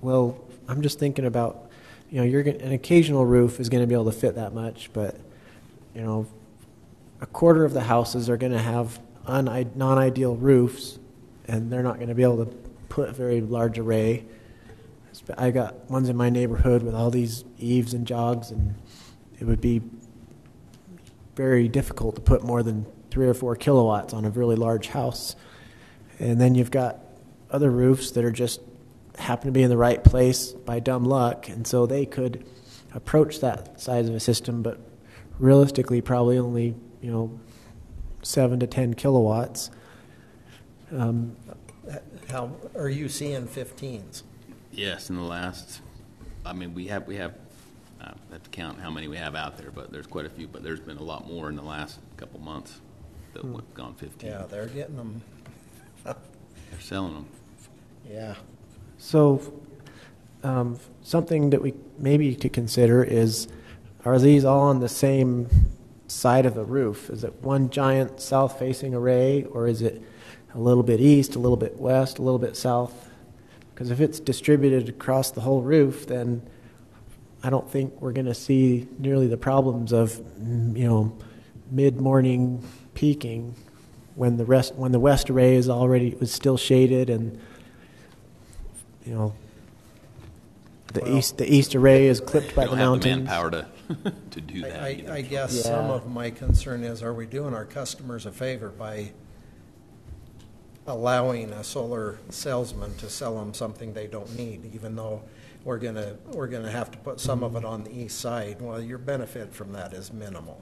[SPEAKER 2] Well, I'm just thinking about, an occasional roof is going to be able to fit that much, but, a quarter of the houses are going to have non-ideal roofs, and they're not going to be able to put a very large array. I got ones in my neighborhood with all these eaves and jogs, and it would be very difficult to put more than 3 or 4 kilowatts on a really large house. And then you've got other roofs that are just happen to be in the right place by dumb luck, and so they could approach that size of a system, but realistically probably only 7 to 10 kilowatts.
[SPEAKER 7] How are you seeing 15s?
[SPEAKER 3] Yes, in the last, we have, I have to count how many we have out there, but there's quite a few, but there's been a lot more in the last couple months that have gone 15.
[SPEAKER 7] Yeah, they're getting them.
[SPEAKER 3] They're selling them.
[SPEAKER 7] Yeah.
[SPEAKER 2] So something that we maybe to consider is, are these all on the same side of the roof? Is it one giant south-facing array, or is it a little bit east, a little bit west, a little bit south? Because if it's distributed across the whole roof, then I don't think we're going to see nearly the problems of, mid-morning peaking when the west array was still shaded, and the east array is clipped by
[SPEAKER 3] We
[SPEAKER 2] the
[SPEAKER 3] don't have the
[SPEAKER 2] mountains.
[SPEAKER 3] manpower to do that either.
[SPEAKER 7] I guess
[SPEAKER 2] Yeah.
[SPEAKER 7] some of my concern is, are we doing our customers a favor by allowing a solar salesman to sell them something they don't need, even though we're gonna have to put some of it on the east side? Well, your benefit from that is minimal,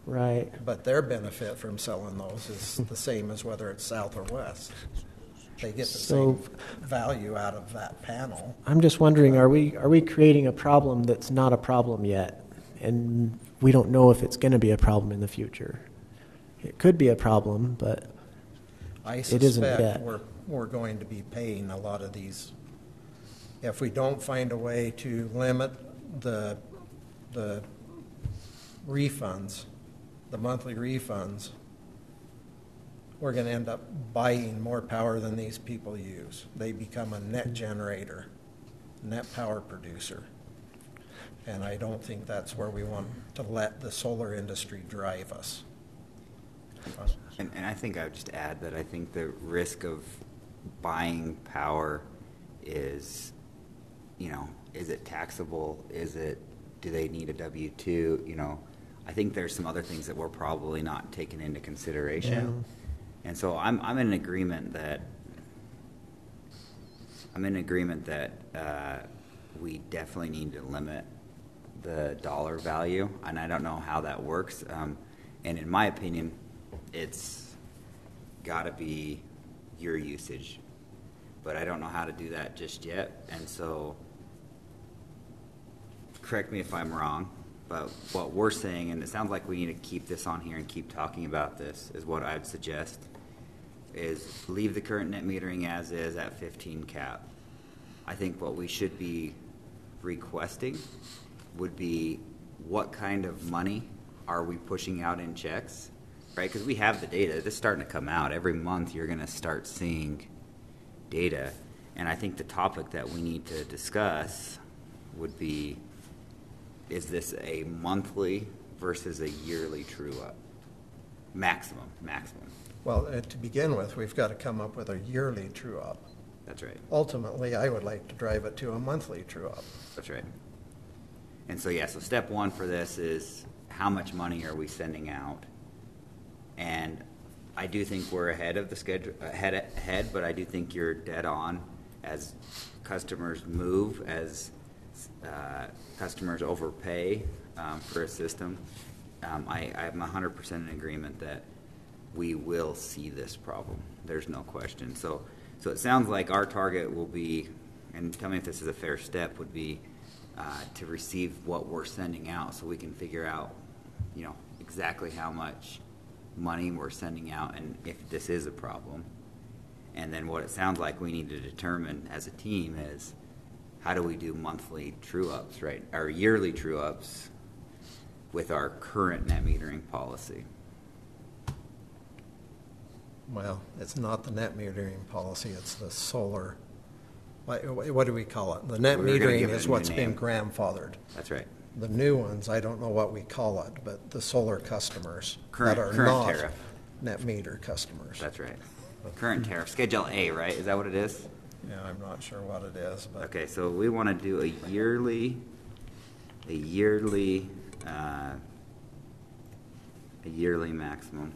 [SPEAKER 2] Right.
[SPEAKER 7] but their benefit from selling those is the same as whether it's south or west. They get the
[SPEAKER 2] So-
[SPEAKER 7] same value out of that panel.
[SPEAKER 2] I'm just wondering, are we creating a problem that's not a problem yet, and we don't know if it's going to be a problem in the future? It could be a problem, but
[SPEAKER 7] I
[SPEAKER 2] It isn't
[SPEAKER 7] suspect
[SPEAKER 2] yet.
[SPEAKER 7] we're going to be paying a lot of these. If we don't find a way to limit the refunds, the monthly refunds, we're going to end up buying more power than these people use. They become a net generator, net power producer. And I don't think that's where we want to let the solar industry drive us.
[SPEAKER 1] And I think I would just add that I think the risk of buying power is, is it taxable? Do they need a W-2? I think there's some other things that we're probably not taking into consideration. And so I'm in agreement that we definitely need to limit the dollar value, and I don't know how that works. And in my opinion, it's got to be your usage, but I don't know how to do that just yet. And so, correct me if I'm wrong, but what we're saying, and it sounds like we need to keep this on here and keep talking about this, is what I'd suggest, is leave the current net metering as is at 15 cap. I think what we should be requesting would be what kind of money are we pushing out in checks, right? Because we have the data. This is starting to come out. Every month you're going to start seeing data. And I think the topic that we need to discuss would be, is this a monthly versus a yearly true-up? Maximum.
[SPEAKER 7] Well, to begin with, we've got to come up with a yearly true-up.
[SPEAKER 1] That's right.
[SPEAKER 7] Ultimately, I would like to drive it to a monthly true-up.
[SPEAKER 1] That's right. And so, yeah, so step one for this is how much money are we sending out? And I do think we're ahead of the schedule, ahead, but I do think you're dead on as customers move, as customers overpay for a system. I'm 100% in agreement that we will see this problem. There's no question. So it sounds like our target will be, and tell me if this is a fair step, would be to receive what we're sending out so we can figure out, exactly how much money we're sending out and if this is a problem. And then what it sounds like we need to determine as a team is how do we do monthly true-ups, right? Or yearly true-ups with our current net metering policy.
[SPEAKER 7] Well, it's not the net metering policy, it's the solar, what do we call it? The net
[SPEAKER 1] We're gonna
[SPEAKER 7] metering
[SPEAKER 1] give it
[SPEAKER 7] is
[SPEAKER 1] a new
[SPEAKER 7] what's been
[SPEAKER 1] name.
[SPEAKER 7] grandfathered.
[SPEAKER 1] That's right.
[SPEAKER 7] The new ones, I don't know what we call it, but the solar customers that are
[SPEAKER 1] Current
[SPEAKER 7] not
[SPEAKER 1] tariff.
[SPEAKER 7] net meter customers.
[SPEAKER 1] That's right. Current tariff, Schedule A, right? Is that what it is?
[SPEAKER 7] Yeah, I'm not sure what it is, but.
[SPEAKER 1] Okay, so we want to do a yearly maximum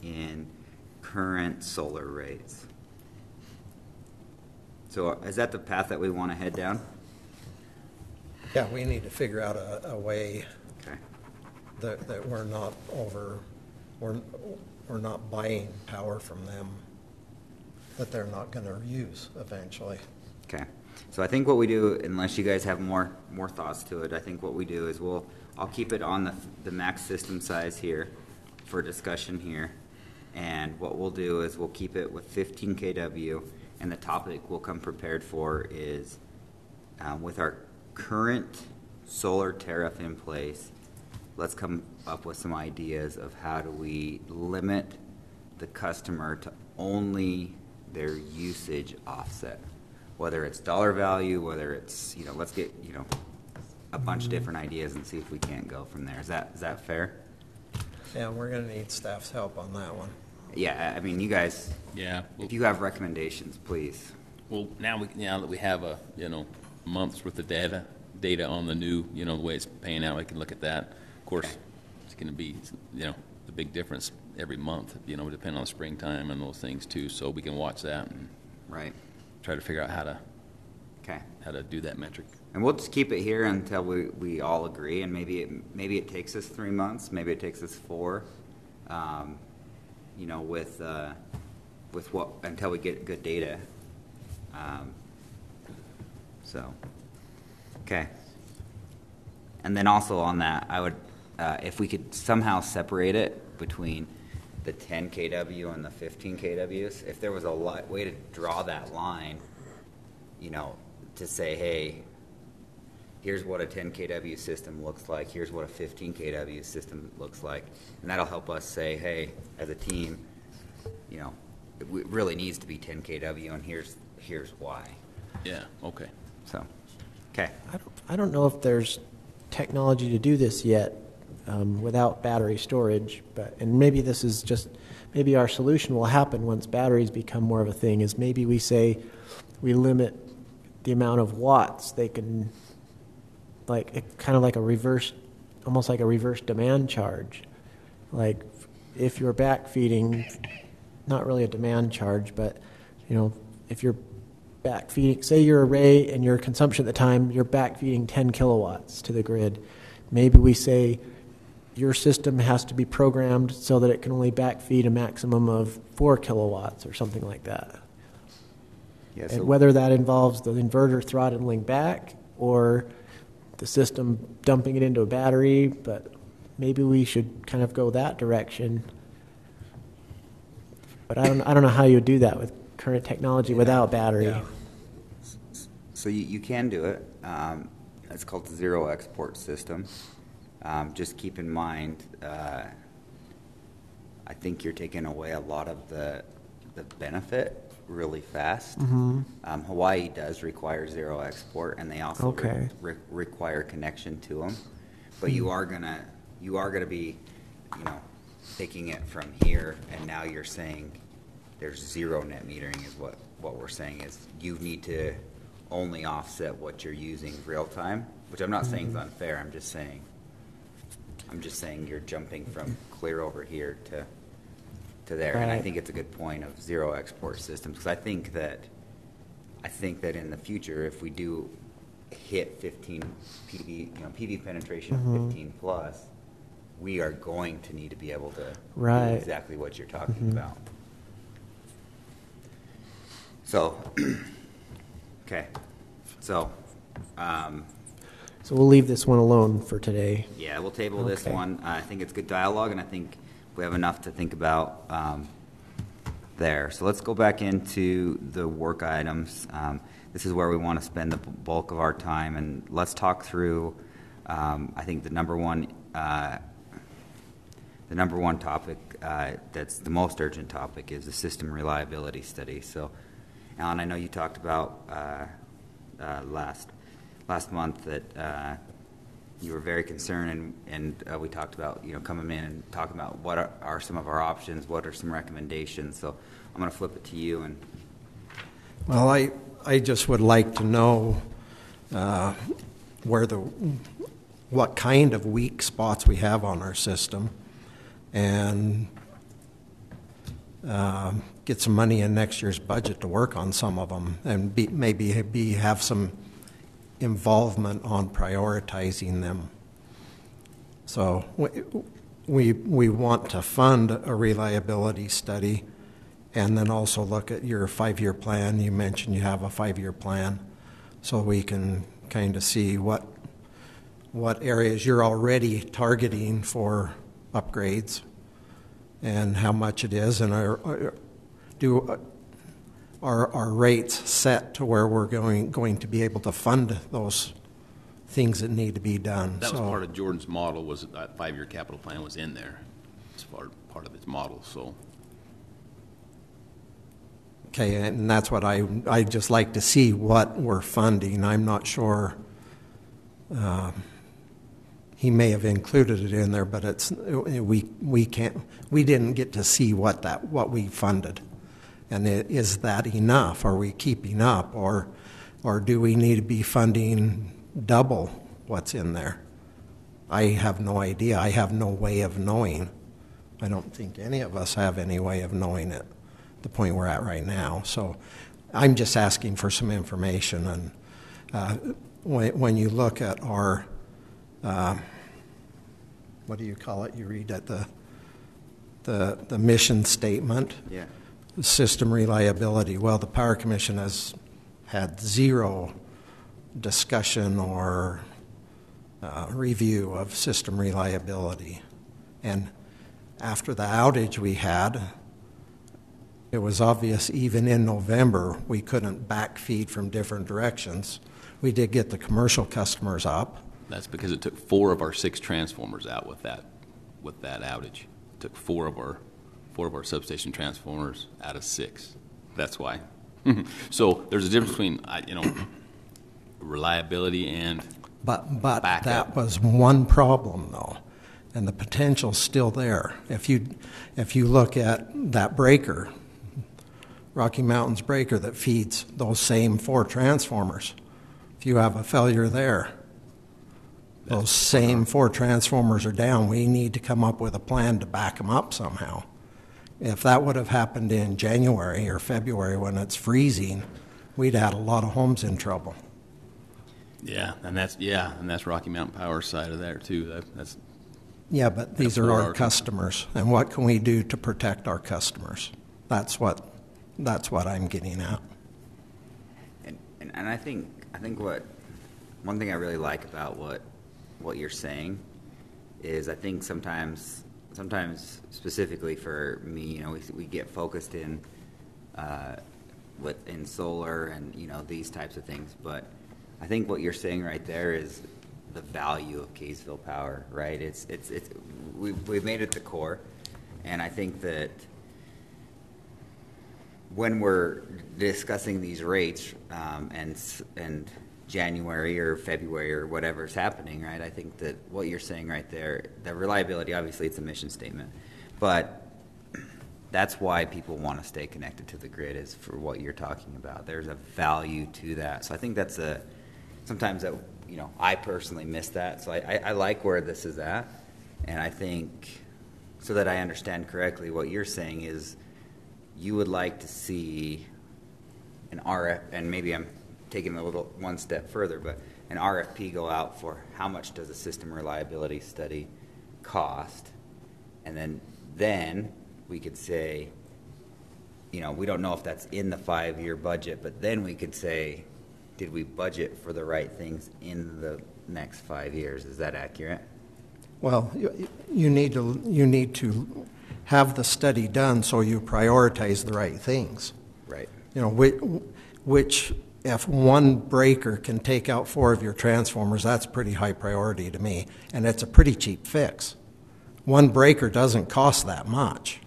[SPEAKER 1] in current solar rates. So is that the path that we want to head down?
[SPEAKER 7] Yeah, we need to figure out a way
[SPEAKER 1] Okay.
[SPEAKER 7] that we're not we're not buying power from them that they're not going to use eventually.
[SPEAKER 1] Okay. So I think what we do, unless you guys have more thoughts to it, I think what we do is I'll keep it on the max system size here for discussion here. And what we'll do is we'll keep it with 15 kW, and the topic we'll come prepared for is with our current solar tariff in place, let's come up with some ideas of how do we limit the customer to only their usage offset, whether it's dollar value, whether it's, let's get, a bunch of different ideas and see if we can't go from there. Is that fair?
[SPEAKER 7] Yeah, we're going to need staff's help on that one.
[SPEAKER 1] Yeah, I mean, you guys,
[SPEAKER 3] Yeah.
[SPEAKER 1] if you have recommendations, please.
[SPEAKER 3] Well, now that we have a month's worth of data on the new the way it's paying out, we can look at that. Of course, it's going to be the big difference every month. Depending on the springtime and those things too. So we can watch that and
[SPEAKER 1] Right.
[SPEAKER 3] try to figure out how
[SPEAKER 1] Okay.
[SPEAKER 3] to do that metric.
[SPEAKER 1] And we'll just keep it here until we all agree, and maybe it takes us 3 months, maybe it takes us 4. With what until we get good data. Okay. And then also on that, I would, if we could somehow separate it between the 10 kW and the 15 kWs, if there was a way to draw that line, to say, hey, here's what a 10 kW system looks like, here's what a 15 kW system looks like, and that'll help us say, hey, as a team, it really needs to be 10 kW, and here's why.
[SPEAKER 3] Yeah. Okay.
[SPEAKER 1] So, okay.
[SPEAKER 2] I don't know if there's technology to do this yet without battery storage, and maybe this is maybe our solution will happen once batteries become more of a thing, is maybe we say we limit the amount of watts they can, almost like a reverse demand charge. Like if you're backfeeding, not really a demand charge, but if you're backfeeding, say your array and your consumption at the time, you're backfeeding 10 kilowatts to the grid. Maybe we say your system has to be programmed so that it can only backfeed a maximum of 4 kilowatts or something like that.
[SPEAKER 1] Yeah,
[SPEAKER 2] And whether that involves the inverter throttling back or the system dumping it into a battery, but maybe we should kind of go that direction. But I don't know how you would do that with current technology without battery.
[SPEAKER 7] Yeah.
[SPEAKER 1] So you can do it. It's called the zero export system. Just keep in mind, I think you're taking away a lot of the benefit really fast. Hawaii does require zero export, and they also require connection to them. But you are gonna be, taking it from here, and now you're saying there's zero net metering is what we're saying is you need to only offset what you're using real time, which I'm not saying is unfair. I'm just saying you're jumping from clear over here to there. And I
[SPEAKER 2] Right.
[SPEAKER 1] think it's a good point of zero export systems, because I think that in the future, if we do hit 15 PV penetration of 15 plus, we are going to need to be able to
[SPEAKER 2] Right.
[SPEAKER 1] do exactly what you're talking about. So, okay. So,
[SPEAKER 2] So we'll leave this one alone for today.
[SPEAKER 1] yeah, we'll table this
[SPEAKER 2] Okay.
[SPEAKER 1] one. I think it's good dialogue, and I think we have enough to think about there. So let's go back into the work items. This is where we want to spend the bulk of our time, and let's talk through. I think the number one topic that's the most urgent topic is the system reliability study. So, Alan, I know you talked about last month that you were very concerned, and we talked about coming in and talking about what are some of our options, what are some recommendations. So I'm going to flip it to you. And
[SPEAKER 6] Well, I just would like to know what kind of weak spots we have on our system, and get some money in next year's budget to work on some of them, and maybe have some involvement on prioritizing them. So we want to fund a reliability study, and then also look at your 5-year plan. You mentioned you have a 5-year plan, so we can kind of see what areas you're already targeting for upgrades and how much it is, and are rates set to where we're going to be able to fund those things that need to be done.
[SPEAKER 3] That was part of Jordan's model, was that 5-year capital plan was in there. It's part of its model, so.
[SPEAKER 6] Okay, and that's what I just like to see what we're funding. I'm not sure. He may have included it in there, but we didn't get to see what we funded. And is that enough? Are we keeping up, or do we need to be funding double what's in there? I have no idea. I have no way of knowing. I don't think any of us have any way of knowing it, the point we're at right now. So I'm just asking for some information. And when you look at our, what do you call it? You read at the mission statement.
[SPEAKER 1] yeah.
[SPEAKER 6] System reliability. Well, the Power Commission has had zero discussion or review of system reliability. And after the outage we had, it was obvious even in November we couldn't backfeed from different directions. We did get the commercial customers up.
[SPEAKER 3] That's because it took 4 of our 6 transformers out with that outage. It took 4 of our substation transformers out of 6. That's why. So there's a difference between reliability and
[SPEAKER 6] But
[SPEAKER 3] backup.
[SPEAKER 6] that was one problem, though, and the potential's still there. If you look at that breaker, Rocky Mountain's breaker that feeds those same 4 transformers, if you have a failure there, those same 4 transformers are down. We need to come up with a plan to back them up somehow. If that would have happened in January or February when it's freezing, we'd had a lot of homes in trouble.
[SPEAKER 3] Yeah, and that's Rocky Mountain Power's side of that too. That's
[SPEAKER 6] Yeah, but these
[SPEAKER 3] for
[SPEAKER 6] are
[SPEAKER 3] our
[SPEAKER 6] our customers, and what can we do to protect our customers? That's what I'm getting at.
[SPEAKER 1] And I think one thing I really like about what you're saying is I think sometimes specifically for me, we get focused in solar and these types of things, but I think what you're saying right there is the value of Kaysville Power, right? We've made it the core, and I think that when we're discussing these rates and January or February or whatever's happening, right? I think that what you're saying right there, the reliability, obviously it's a mission statement, but that's why people want to stay connected to the grid, is for what you're talking about. There's a value to that. So I think that's sometimes that, I personally miss that. So I like where this is at. And I think, so that I understand correctly, what you're saying is you would like to see an RF, and maybe I'm taking a little one step further, but an RFP go out for how much does a system reliability study cost, and then we could say, we don't know if that's in the 5-year budget, but then we could say, did we budget for the right things in the next 5 years? Is that accurate?
[SPEAKER 7] Well, you need to have the study done so you prioritize the right things.
[SPEAKER 1] Right.
[SPEAKER 7] Which if one breaker can take out 4 of your transformers, that's pretty high priority to me, and it's a pretty cheap fix. One breaker doesn't cost that much.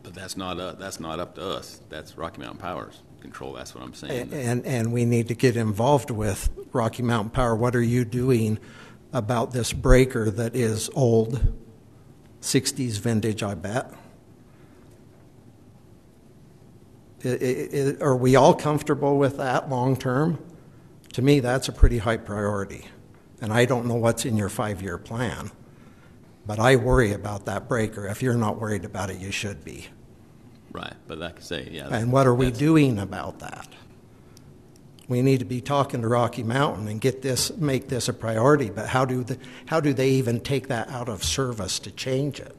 [SPEAKER 3] But that's not up to us. That's Rocky Mountain Power's control. That's what I'm saying.
[SPEAKER 7] And we need to get involved with Rocky Mountain Power. What are you doing about this breaker that is old, 60s vintage, I bet? Are we all comfortable with that long term? To me, that's a pretty high priority. And I don't know what's in your 5-year plan, but I worry about that breaker. If you're not worried about it, you should be.
[SPEAKER 3] Right, but like I say, yeah.
[SPEAKER 7] And what are we doing about that? We need to be talking to Rocky Mountain and make this a priority, but how do they even take that out of service to change it?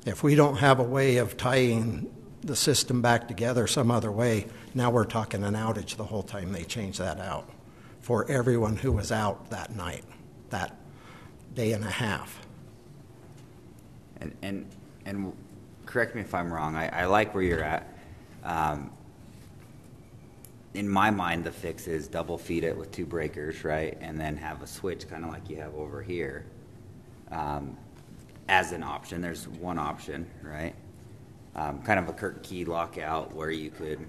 [SPEAKER 7] If we don't have a way of tying the system back together some other way, now we're talking an outage the whole time they change that out for everyone who was out that night, that day and a half.
[SPEAKER 1] And correct me if I'm wrong, I like where you're at. In my mind, the fix is double feed it with 2 breakers, right? And then have a switch kind of like you have over here as an option. There's one option, right? Kind of a curtain key lockout where you could,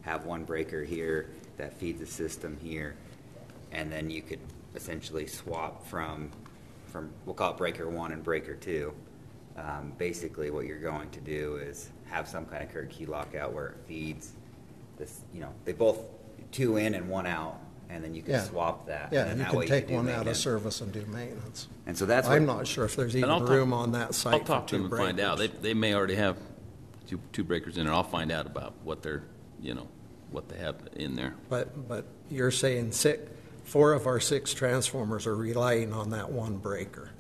[SPEAKER 1] have one breaker here that feeds the system here. And then you could essentially swap from we'll call it breaker 1 and breaker 2. Basically what you're going to do is have some kind of curtain key lockout where it feeds this, they both 2 in and 1 out, and then you can swap that.
[SPEAKER 7] Yeah,
[SPEAKER 1] and
[SPEAKER 7] you
[SPEAKER 1] that
[SPEAKER 7] can
[SPEAKER 1] way
[SPEAKER 7] take
[SPEAKER 1] do
[SPEAKER 7] one out of
[SPEAKER 1] maintenance.
[SPEAKER 7] service and do maintenance.
[SPEAKER 1] And so that's
[SPEAKER 7] I'm not sure if there's even room on that site
[SPEAKER 3] I'll talk
[SPEAKER 7] for
[SPEAKER 3] to
[SPEAKER 7] 2
[SPEAKER 3] them and find out.
[SPEAKER 7] breakers.
[SPEAKER 3] They may already have two breakers in there. I'll find out about what they're, what they have in there.
[SPEAKER 7] But you're saying 4 of our 6 transformers are relying on that one breaker.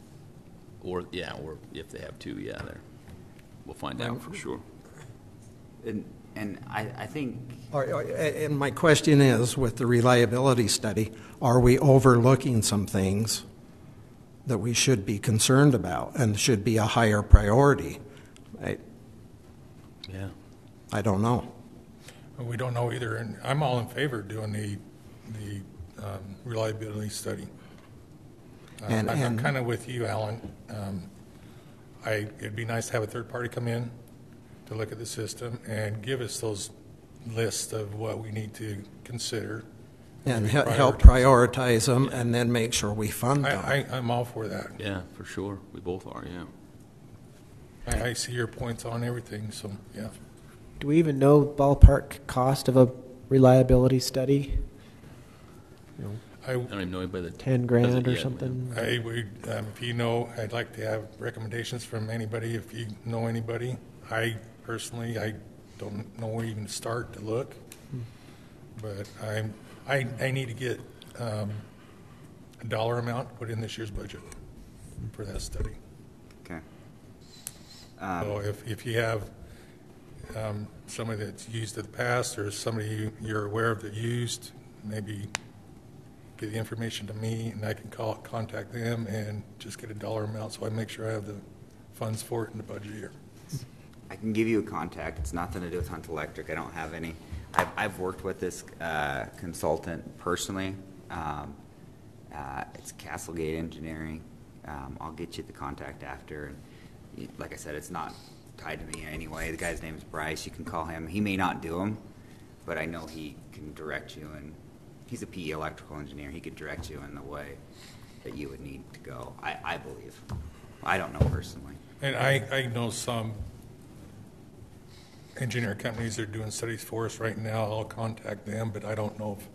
[SPEAKER 3] Or if they have 2, we'll find out for sure.
[SPEAKER 1] And I think
[SPEAKER 7] And my question is, with the reliability study, are we overlooking some things that we should be concerned about and should be a higher priority?
[SPEAKER 3] Yeah.
[SPEAKER 7] I don't know.
[SPEAKER 4] We don't know either, and I'm all in favor of doing the reliability study. I'm kind of with you, Alan. It'd be nice to have a third party come in to look at the system and give us those lists of what we need to consider.
[SPEAKER 7] And help prioritize them and then make sure we fund them.
[SPEAKER 4] I'm all for that.
[SPEAKER 3] Yeah, for sure. We both are, yeah.
[SPEAKER 4] I see your points on everything, so yeah.
[SPEAKER 2] Do we even know ballpark cost of a reliability study?
[SPEAKER 4] I
[SPEAKER 3] don't even know anybody that
[SPEAKER 2] 10
[SPEAKER 3] does
[SPEAKER 2] grand
[SPEAKER 3] it
[SPEAKER 2] or
[SPEAKER 3] yet.
[SPEAKER 2] something?
[SPEAKER 4] I would, if you know, I'd like to have recommendations from anybody. If you know anybody, I don't know where even to start to look, but I need to get a dollar amount put in this year's budget for that study.
[SPEAKER 1] okay.
[SPEAKER 4] So if you have somebody that's used it in the past or somebody you're aware of that used, maybe get the information to me and I can contact them and just get a dollar amount so I make sure I have the funds for it in the budget year.
[SPEAKER 1] I can give you a contact. It's nothing to do with Hunt Electric. I don't have any. I've worked with this consultant personally. It's Castlegate Engineering. I'll get you the contact after. And like I said, it's not tied to me anyway. The guy's name is Bryce. You can call him. He may not do them, but I know he can direct you. And he's a PE electrical engineer. He could direct you in the way that you would need to go. I believe. I don't know personally.
[SPEAKER 4] And I know some engineer companies that are doing studies for us right now. I'll contact them, but I don't know if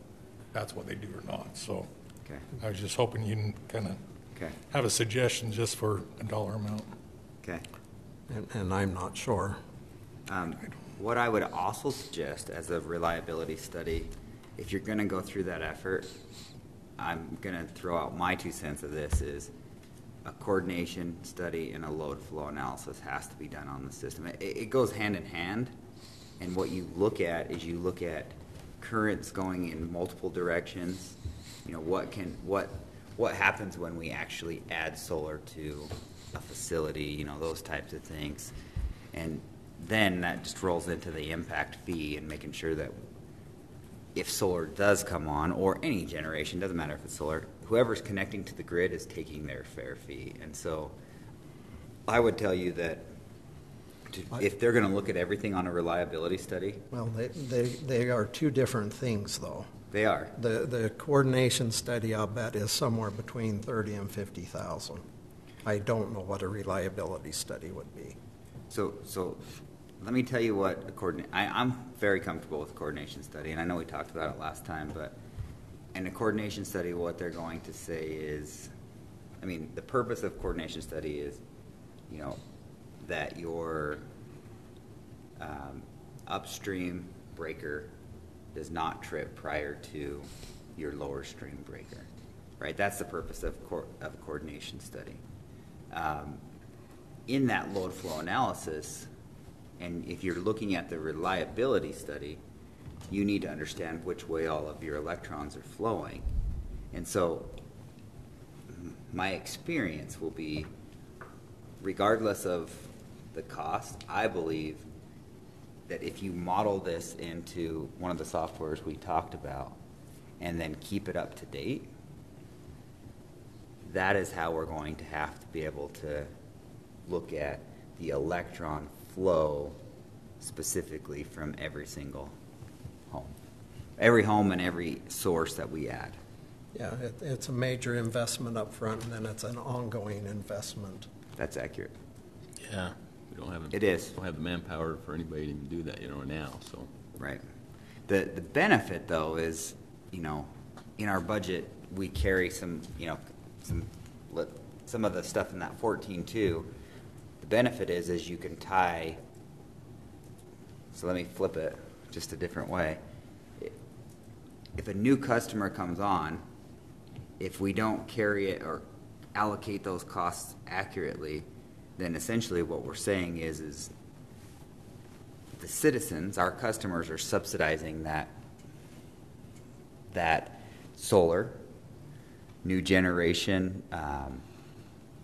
[SPEAKER 4] that's what they do or not. So
[SPEAKER 1] Okay.
[SPEAKER 4] I was just hoping you can kind of
[SPEAKER 1] Okay.
[SPEAKER 4] have a suggestion just for a dollar amount.
[SPEAKER 1] Okay.
[SPEAKER 6] And I'm not sure.
[SPEAKER 1] What I would also suggest as a reliability study, if you're going to go through that effort, I'm going to throw out my 2 cents of this is a coordination study and a load flow analysis has to be done on the system. It goes hand in hand, and what you look at is you look at currents going in multiple directions. You know, what happens when we actually add solar to a facility, you know, those types of things. And then that just rolls into the impact fee and making sure that if solar does come on, or any generation, doesn't matter if it's solar, whoever's connecting to the grid is taking their fair fee. And so I would tell you that if they're going to look at everything on a reliability study,
[SPEAKER 6] Well, they are two different things, though.
[SPEAKER 1] they are.
[SPEAKER 6] The coordination study, I'll bet, is somewhere between 30 and 50,000. I don't know what a reliability study would be.
[SPEAKER 1] So let me tell you what I'm very comfortable with a coordination study, and I know we talked about it last time, but in a coordination study, what they're going to say is, I mean, the purpose of coordination study is, you know, that your upstream breaker does not trip prior to your lower stream breaker, right? That's the purpose of a coordination study. In that load flow analysis, and if you're looking at the reliability study, you need to understand which way all of your electrons are flowing. And so my experience will be, regardless of the cost, I believe that if you model this into one of the softwares we talked about and then keep it up to date, that is how we're going to have to be able to look at the electron flow specifically from every single home. Every home and every source that we add.
[SPEAKER 6] Yeah, it's a major investment up front, and then it's an ongoing investment.
[SPEAKER 1] That's accurate.
[SPEAKER 3] Yeah, we don't have
[SPEAKER 1] It is.
[SPEAKER 3] Don't have the manpower for anybody to even do that, you know, now. So
[SPEAKER 1] Right. The benefit, though, is, you know, in our budget we carry some, you know, some of the stuff in that 14.2. The benefit is you can tie. So let me flip it just a different way. If a new customer comes on, if we don't carry it or allocate those costs accurately, then essentially what we're saying is the citizens, our customers, are subsidizing that solar, new generation,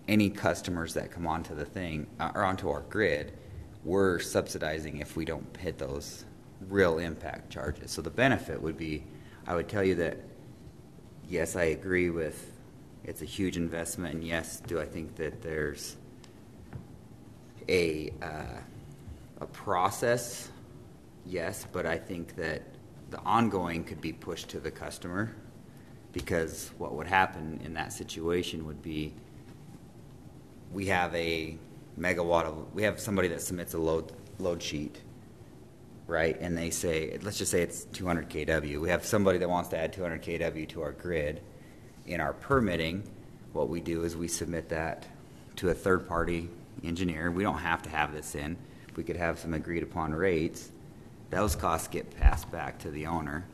[SPEAKER 1] any customers that come onto the thing or onto our grid, we're subsidizing if we don't hit those real impact charges. So the benefit would be, I would tell you that, yes, I agree with it's a huge investment, and yes, do I think that there's a process? Yes, but I think that the ongoing could be pushed to the customer, because what would happen in that situation would be we have a megawatt we have somebody that submits a load sheet, right? And they say, let's just say it's 200 kW. We have somebody that wants to add 200 kW to our grid. In our permitting, what we do is we submit that to a third-party engineer. We don't have to have this in. We could have some agreed-upon rates. Those costs get passed back to the owner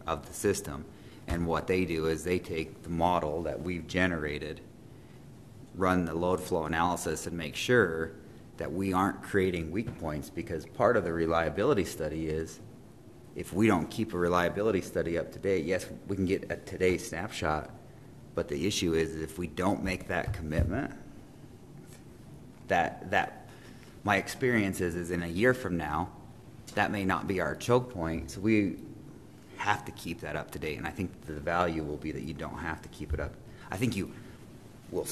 [SPEAKER 1] of the system. And what they do is they take the model that we've generated, run the load flow analysis, and make sure that we aren't creating weak points, because part of the reliability study is if we don't keep a reliability study up to date, yes, we can get a today's snapshot, but the issue is if we don't make that commitment, that my experience is in a year from now, that may not be our choke point. So we have to keep that up to date, and I think the value will be that you don't have to keep it up. I think you will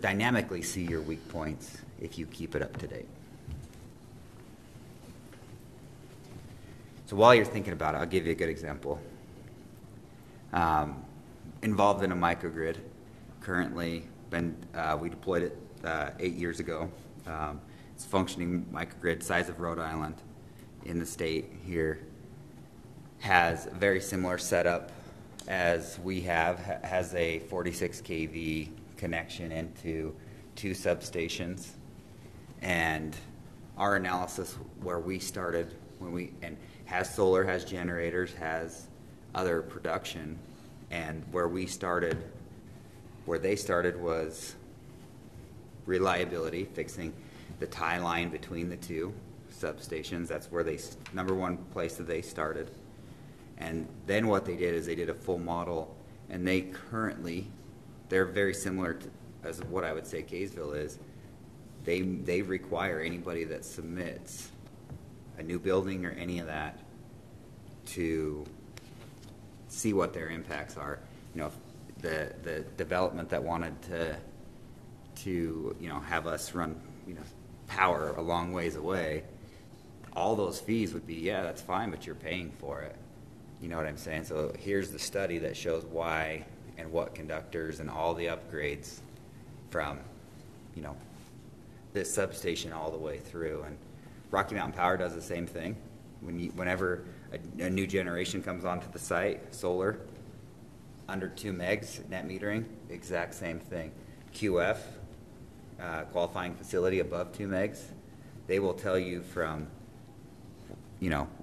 [SPEAKER 1] dynamically see your weak points if you keep it up to date. So while you're thinking about it, I'll give you a good example. Involved in a microgrid, currently we deployed it 8 years ago. It's functioning microgrid, size of Rhode Island in the state here, has a very similar setup as we have, has a 46 kV connection into 2 substations. And our analysis where we started, and has solar, has generators, has other production, and where they started was reliability, fixing the tie line between the 2 substations. That's where number one place that they started. And then what they did is they did a full model, and they're very similar as what I would say Kaysville is. They require anybody that submits a new building or any of that to see what their impacts are. You know, the development that wanted to have us run power a long ways away, all those fees would be, yeah, that's fine, but you're paying for it. You know what I'm saying? So here's the study that shows why and what conductors and all the upgrades from, this substation all the way through. And Rocky Mountain Power does the same thing. Whenever a new generation comes onto the site, solar, under 2 megs net metering, exact same thing. QF, qualifying facility above 2 megs, they will tell you from,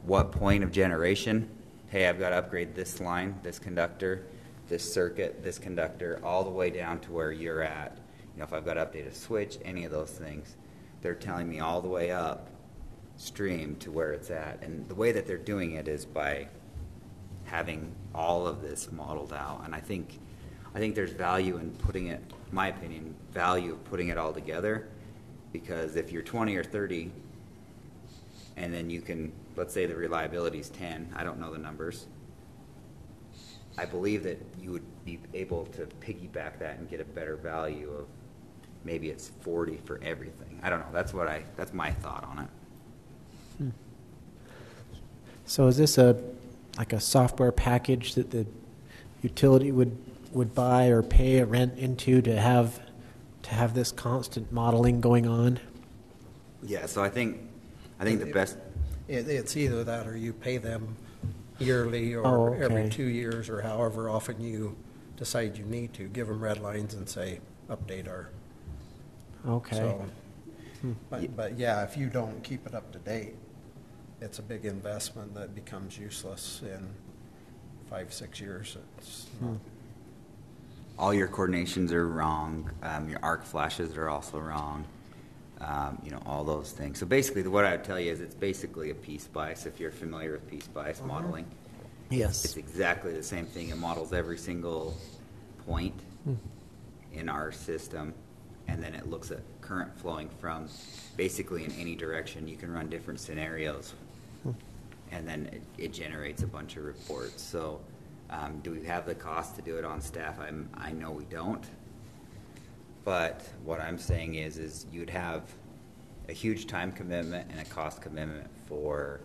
[SPEAKER 1] what point of generation, hey, I've got to upgrade this line, this conductor, this circuit, this conductor, all the way down to where you're at. If I've got to update a switch, any of those things, they're telling me all the way up stream to where it's at. And the way that they're doing it is by having all of this modeled out. And I think there's value in putting it, in my opinion, value of putting it all together, because if you're 20 or 30 and then you can, let's say the reliability is 10, I don't know the numbers, I believe that you would be able to piggyback that and get a better value of maybe it's 40 for everything. I don't know. That's my thought on it.
[SPEAKER 2] So is this like a software package that the utility would buy or pay a rent into to have this constant modeling going on?
[SPEAKER 1] Yeah. So I think the best.
[SPEAKER 7] It's either that or you pay them yearly or every 2 years or however often you decide you need to. Give them red lines and say, update our.
[SPEAKER 2] Okay.
[SPEAKER 7] So, but yeah, if you don't keep it up to date, it's a big investment that becomes useless in 5-6 years. It's not.
[SPEAKER 1] All your coordinations are wrong. Your arc flashes are also wrong. All those things. So basically, what I would tell you is it's basically a P-SPICE, if you're familiar with P-SPICE modeling.
[SPEAKER 2] Yes.
[SPEAKER 1] It's exactly the same thing. It models every single point in our system, and then it looks at current flowing from basically in any direction. You can run different scenarios, and then it generates a bunch of reports. So do we have the cost to do it on staff? I know we don't. But what I'm saying is you'd have a huge time commitment and a cost commitment for,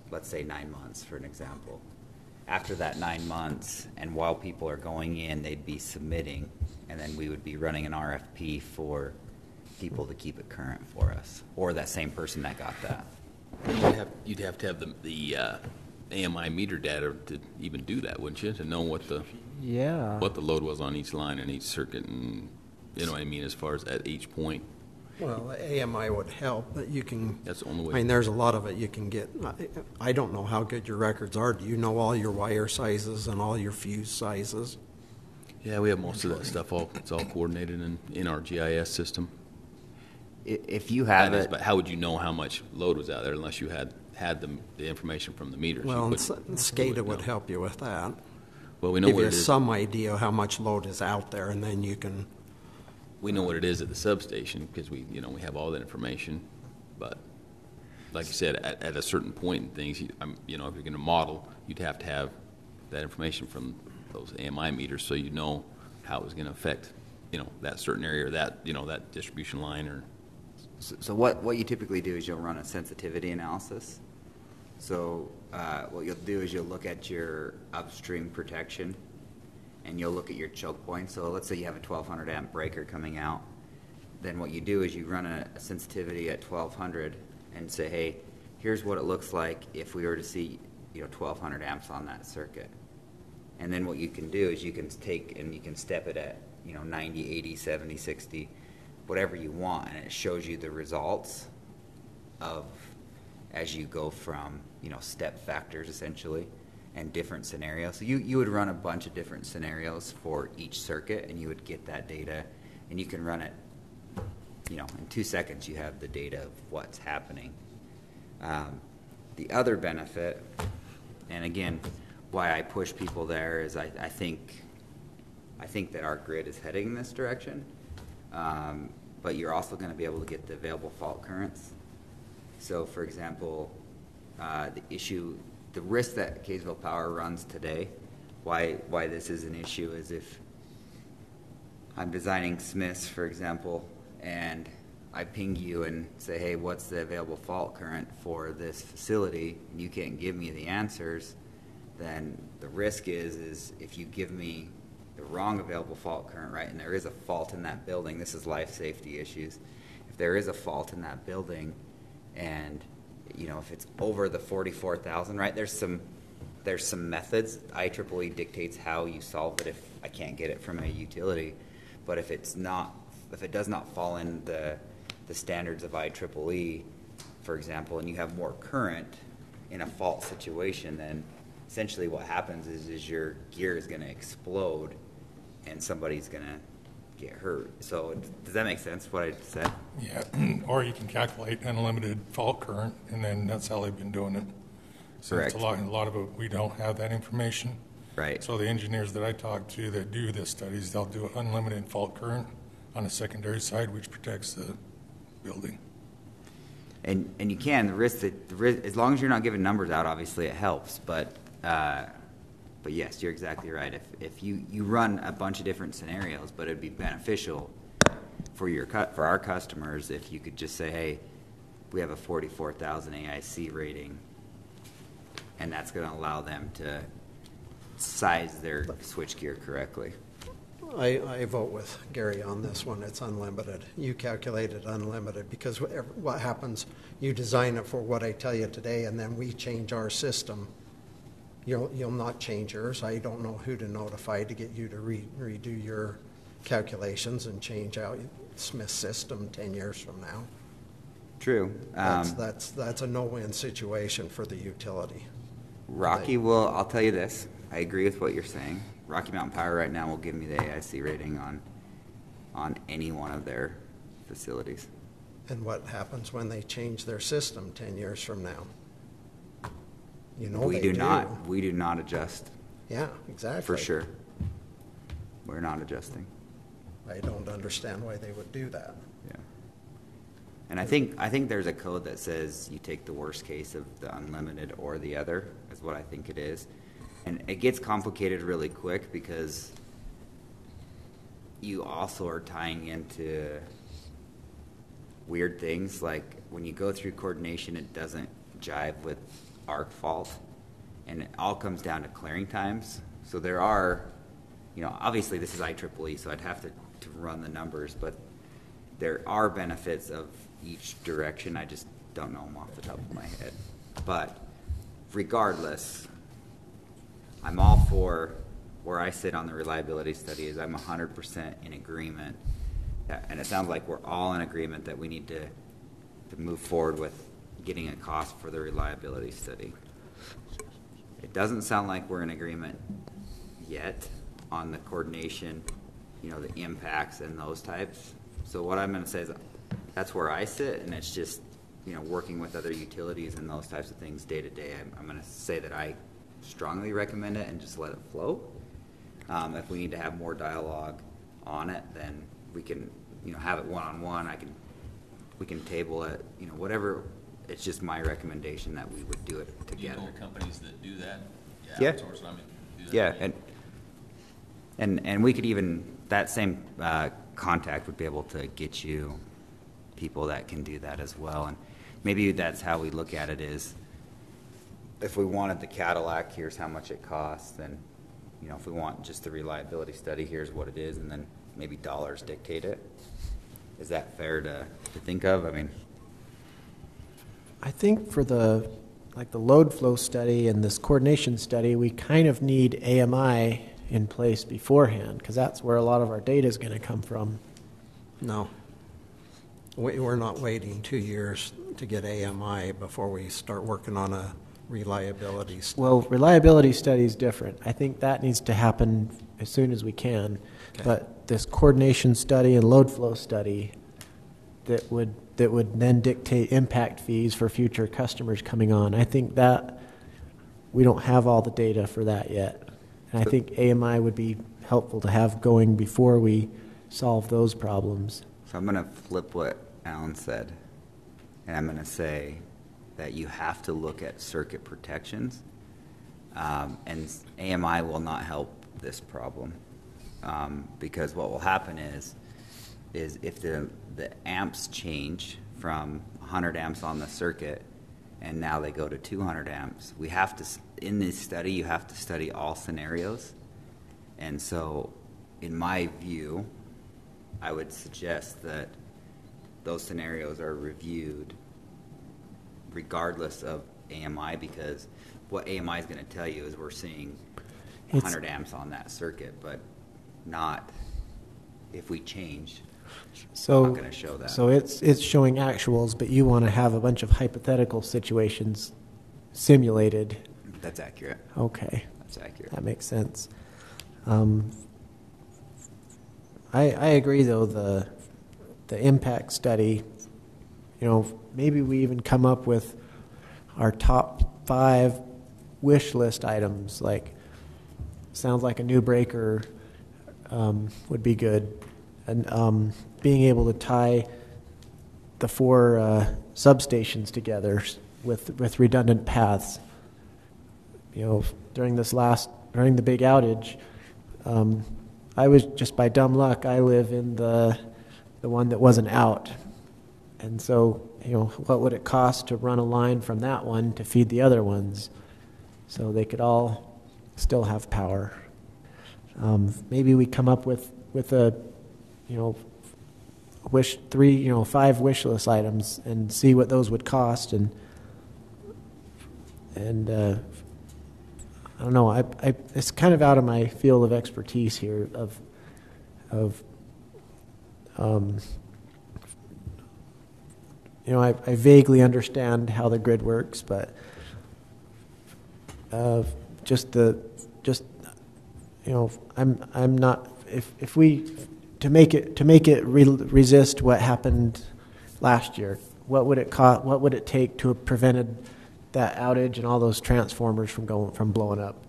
[SPEAKER 1] let's say, 9 months, for an example. After that 9 months, and while people are going in, they'd be submitting, and then we would be running an RFP for people to keep it current for us, or that same person that got that.
[SPEAKER 3] You'd have to have the AMI meter data to even do that, wouldn't you? To know what the load was on each line and each circuit, and you know what I mean, as far as at each point.
[SPEAKER 7] Well, the AMI would help, but you can.
[SPEAKER 3] That's the only way.
[SPEAKER 7] I mean, there's a lot of it you can get. I don't know how good your records are. Do you know all your wire sizes and all your fuse sizes?
[SPEAKER 3] Yeah, we have most of that stuff. It's all coordinated in our GIS system.
[SPEAKER 1] If you have it,
[SPEAKER 3] but how would you know how much load was out there unless you had the information from the meters?
[SPEAKER 7] Well, SCADA would help you with that.
[SPEAKER 3] Well, we know
[SPEAKER 7] give
[SPEAKER 3] what
[SPEAKER 7] you
[SPEAKER 3] it is.
[SPEAKER 7] Some idea how much load is out there, and then you can.
[SPEAKER 3] We know what it is at the substation because we have all that information. But like you said, at a certain point in things, if you're going to model, you'd have to have that information from those AMI meters so you know how it was going to affect, that certain area or that distribution line or.
[SPEAKER 1] So what you typically do is you'll run a sensitivity analysis. So what you'll do is you'll look at your upstream protection, and you'll look at your choke point. So let's say you have a 1200 amp breaker coming out, then what you do is you run a sensitivity at 1200 and say, hey, here's what it looks like if we were to see 1200 amps on that circuit. And then what you can do is you can take and you can step it at 90, 80, 70, 60, whatever you want, and it shows you the results of as you go from step factors essentially and different scenarios. So you would run a bunch of different scenarios for each circuit, and you would get that data, and you can run it in 2 seconds. You have the data of what's happening. The other benefit, and again, why I push people there is I think that our grid is heading in this direction, but you're also going to be able to get the available fault currents. So, for example, the risk that Kaysville Power runs today, why this is an issue is if I'm designing Smiths, for example, and I ping you and say, hey, what's the available fault current for this facility, and you can't give me the answers, then the risk is if you give me the wrong available fault current, right, and there is a fault in that building, this is life safety issues, if there is a fault in that building and if it's over the 44,000, right, there's some methods. IEEE dictates how you solve it if I can't get it from a utility, but if it does not fall in the standards of IEEE, for example, and you have more current in a fault situation, then essentially what happens is your gear is going to explode and somebody's going to get hurt. So does that make sense, what I said?
[SPEAKER 4] Yeah, or you can calculate unlimited fault current, and then that's how they've been doing it. So
[SPEAKER 1] Correct.
[SPEAKER 4] it's a lot of it, we don't have that information.
[SPEAKER 1] Right.
[SPEAKER 4] So the engineers that I talk to that do the studies, they'll do unlimited fault current on the secondary side, which protects the building.
[SPEAKER 1] And you can, the risk, as long as you're not giving numbers out, obviously it helps, but yes, you're exactly right. If you run a bunch of different scenarios, but it'd be beneficial for our customers if you could just say, hey, we have a 44,000 AIC rating, and that's going to allow them to size their switchgear correctly.
[SPEAKER 6] I vote with Gary on this one. It's unlimited. You calculate it unlimited because what happens, you design it for what I tell you today, and then we change our system. You'll not change yours. I don't know who to notify to get you to redo your calculations and change out Smith's system 10 years from now.
[SPEAKER 1] True.
[SPEAKER 6] That's a no-win situation for the utility.
[SPEAKER 1] Rocky will, I'll tell you this, I agree with what you're saying. Rocky Mountain Power right now will give me the AIC rating on any one of their facilities.
[SPEAKER 6] And what happens when they change their system 10 years from now? We do not adjust. Yeah, exactly.
[SPEAKER 1] For sure. We're not adjusting.
[SPEAKER 6] I don't understand why they would do that.
[SPEAKER 1] Yeah. And I think there's a code that says you take the worst case of the unlimited or the other, is what I think it is. And it gets complicated really quick because you also are tying into weird things, like when you go through coordination, it doesn't jive with arc fault, and it all comes down to clearing times. So there are, obviously this is IEEE, so I'd have to run the numbers, but there are benefits of each direction. I just don't know them off the top of my head. But regardless, I'm all for where I sit on the reliability study is I'm 100% in agreement. And it sounds like we're all in agreement that we need to move forward with getting a cost for the reliability study. It doesn't sound like we're in agreement yet on the coordination, the impacts and those types. So what I'm going to say is that's where I sit, and it's just, working with other utilities and those types of things day to day. I'm going to say that I strongly recommend it and just let it flow. If we need to have more dialogue on it, then we can, have it one-on-one. We can table it, whatever. It's just my recommendation that we would do it together.
[SPEAKER 3] Do you know companies that do that?
[SPEAKER 1] Yeah.
[SPEAKER 3] Outsource, do that.
[SPEAKER 1] Yeah, and we could even, that same contact would be able to get you people that can do that as well. And maybe that's how we look at it is, if we wanted the Cadillac, here's how much it costs. Then, if we want just the reliability study, here's what it is, and then maybe dollars dictate it. Is that fair to think of? I mean,
[SPEAKER 2] I think for the load flow study and this coordination study, we kind of need AMI in place beforehand, because that's where a lot of our data is going to come from.
[SPEAKER 6] No. We're not waiting 2 years to get AMI before we start working on a reliability study.
[SPEAKER 2] Well, reliability study is different. I think that needs to happen as soon as we can.
[SPEAKER 6] Okay.
[SPEAKER 2] But this coordination study and load flow study that would then dictate impact fees for future customers coming on, I think that we don't have all the data for that yet. And I think AMI would be helpful to have going before we solve those problems.
[SPEAKER 1] so I'm going to flip what Alan said, and I'm going to say that you have to look at circuit protections, and AMI will not help this problem, because what will happen is if the amps change from 100 amps on the circuit and now they go to 200 amps, we have to, in this study, you have to study all scenarios. And so in my view, I would suggest that those scenarios are reviewed regardless of AMI, because what AMI is going to tell you is we're seeing 100 amps on that circuit, but not if we change.
[SPEAKER 2] So,
[SPEAKER 1] I'm not going to show that.
[SPEAKER 2] So it's showing actuals, but you want to have a bunch of hypothetical situations simulated.
[SPEAKER 1] That's accurate.
[SPEAKER 2] Okay.
[SPEAKER 1] That's accurate.
[SPEAKER 2] That makes sense. I agree, though, the impact study, maybe we even come up with our top 5 wish list items, like sounds like a new breaker would be good. And being able to tie the 4 substations together with redundant paths. During the big outage, I was just by dumb luck, I live in the one that wasn't out. And so, what would it cost to run a line from that one to feed the other ones so they could all still have power? Maybe we come up with a, 5 wish list items and see what those would cost, and I don't know. It's kind of out of my field of expertise here. I vaguely understand how the grid works, but I'm not. If we to make it resist what happened last year, what would it cost? What would it take to have prevented that outage and all those transformers from blowing up?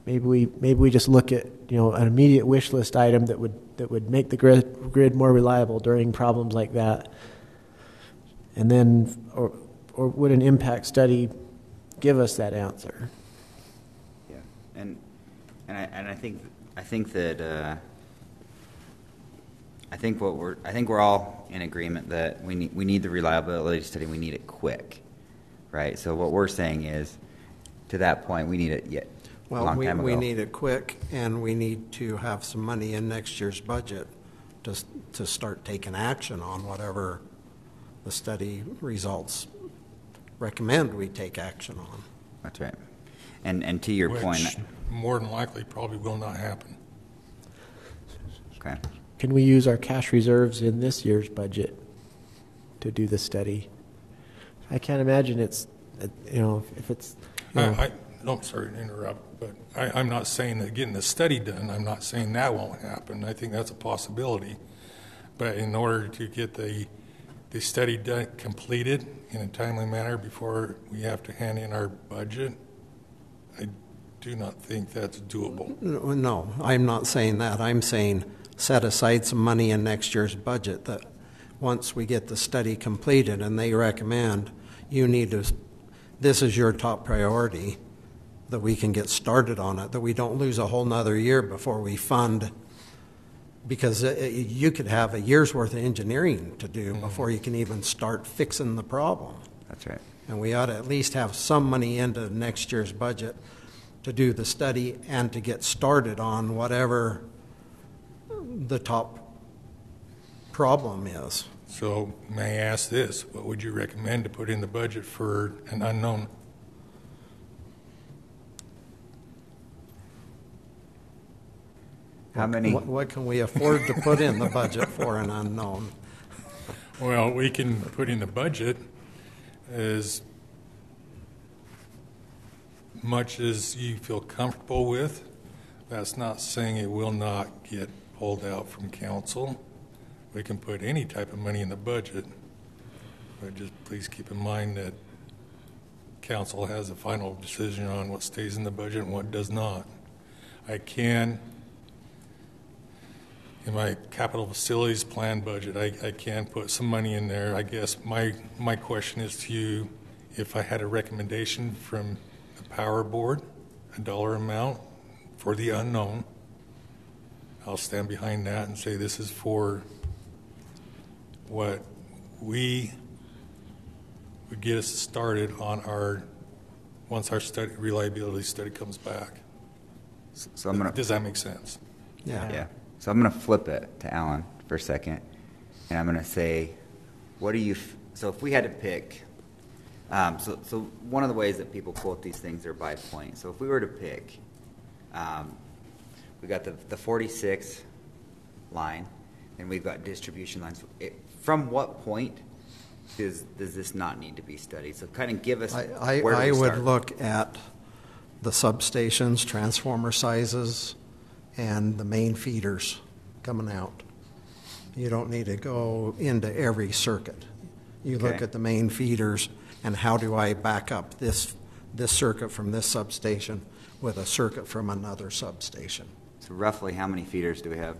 [SPEAKER 2] Maybe we just look at an immediate wish list item that would make the grid more reliable during problems like that, and then or would an impact study give us that answer?
[SPEAKER 1] Yeah, and I think that I think we're all in agreement that we need the reliability study. We need it quick, right? So what we're saying is, to that point, we need it yet.
[SPEAKER 6] Well,
[SPEAKER 1] a long time ago.
[SPEAKER 6] We need it quick, and we need to have some money in next year's budget to start taking action on whatever the study results recommend we take action on.
[SPEAKER 1] That's right. And to your
[SPEAKER 4] Which
[SPEAKER 1] point,
[SPEAKER 4] more than likely probably will not happen.
[SPEAKER 1] okay.
[SPEAKER 2] Can we use our cash reserves in this year's budget to do the study? I can't imagine it's, if it's.
[SPEAKER 4] I'm sorry to interrupt, but I'm not saying that getting the study done, I'm not saying that won't happen. I think that's a possibility. But in order to get the study done, completed in a timely manner before we have to hand in our budget, I do not think that's doable.
[SPEAKER 6] No, I'm not saying that. I'm saying set aside some money in next year's budget that once we get the study completed and they recommend this is your top priority, that we can get started on it, that we don't lose a whole nother year before we fund, because you could have a year's worth of engineering to do before you can even start fixing the problem.
[SPEAKER 1] That's right.
[SPEAKER 6] And we ought to at least have some money into next year's budget to do the study and to get started on whatever the top problem is.
[SPEAKER 4] So may I ask this, what would you recommend to put in the budget for an unknown?
[SPEAKER 1] How many?
[SPEAKER 6] What can we afford to put in the budget for an unknown?
[SPEAKER 4] Well, we can put in the budget as much as you feel comfortable with. That's not saying it will not get pulled out from council. We can put any type of money in the budget, but just please keep in mind that council has a final decision on what stays in the budget and what does not. I can, in my capital facilities plan budget, I can put some money in there. I guess my question is to you, if I had a recommendation from the power board, a dollar amount for the unknown, I'll stand behind that and say this is for what we would get us started on once our reliability study comes back.
[SPEAKER 1] So I'm gonna.
[SPEAKER 4] Does that make sense?
[SPEAKER 1] Yeah. So I'm going to flip it to Alan for a second, and I'm going to say, what do you? So if we had to pick, so one of the ways that people quote these things are by point. So if we were to pick, we got the 46 line, and we've got distribution lines. From what point does this not need to be studied? So kind of give us.
[SPEAKER 6] I
[SPEAKER 1] where do we
[SPEAKER 6] would
[SPEAKER 1] start?
[SPEAKER 6] look at the substations, transformer sizes, and the main feeders coming out. You don't need to go into every circuit. You look
[SPEAKER 1] Okay.
[SPEAKER 6] at the main feeders and how do I back up this circuit from this substation with a circuit from another substation.
[SPEAKER 1] So roughly how many feeders do we have?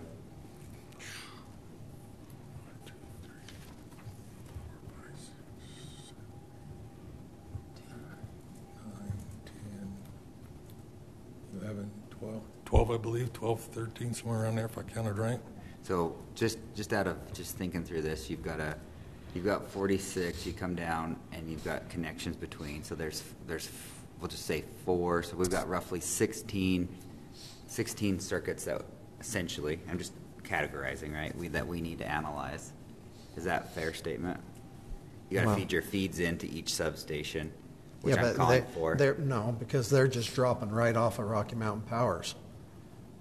[SPEAKER 4] 12, I believe, 12, 13, somewhere around there if I counted right.
[SPEAKER 1] So just out of just thinking through this, you've got 46. You come down and you've got connections between. So there's we'll just say 4. So we've got roughly 16 circuits that essentially, I'm just categorizing, right? That we need to analyze. Is that a fair statement? You got to feed your feeds into each substation, which I'm calling for.
[SPEAKER 6] No, because they're just dropping right off of Rocky Mountain Powers.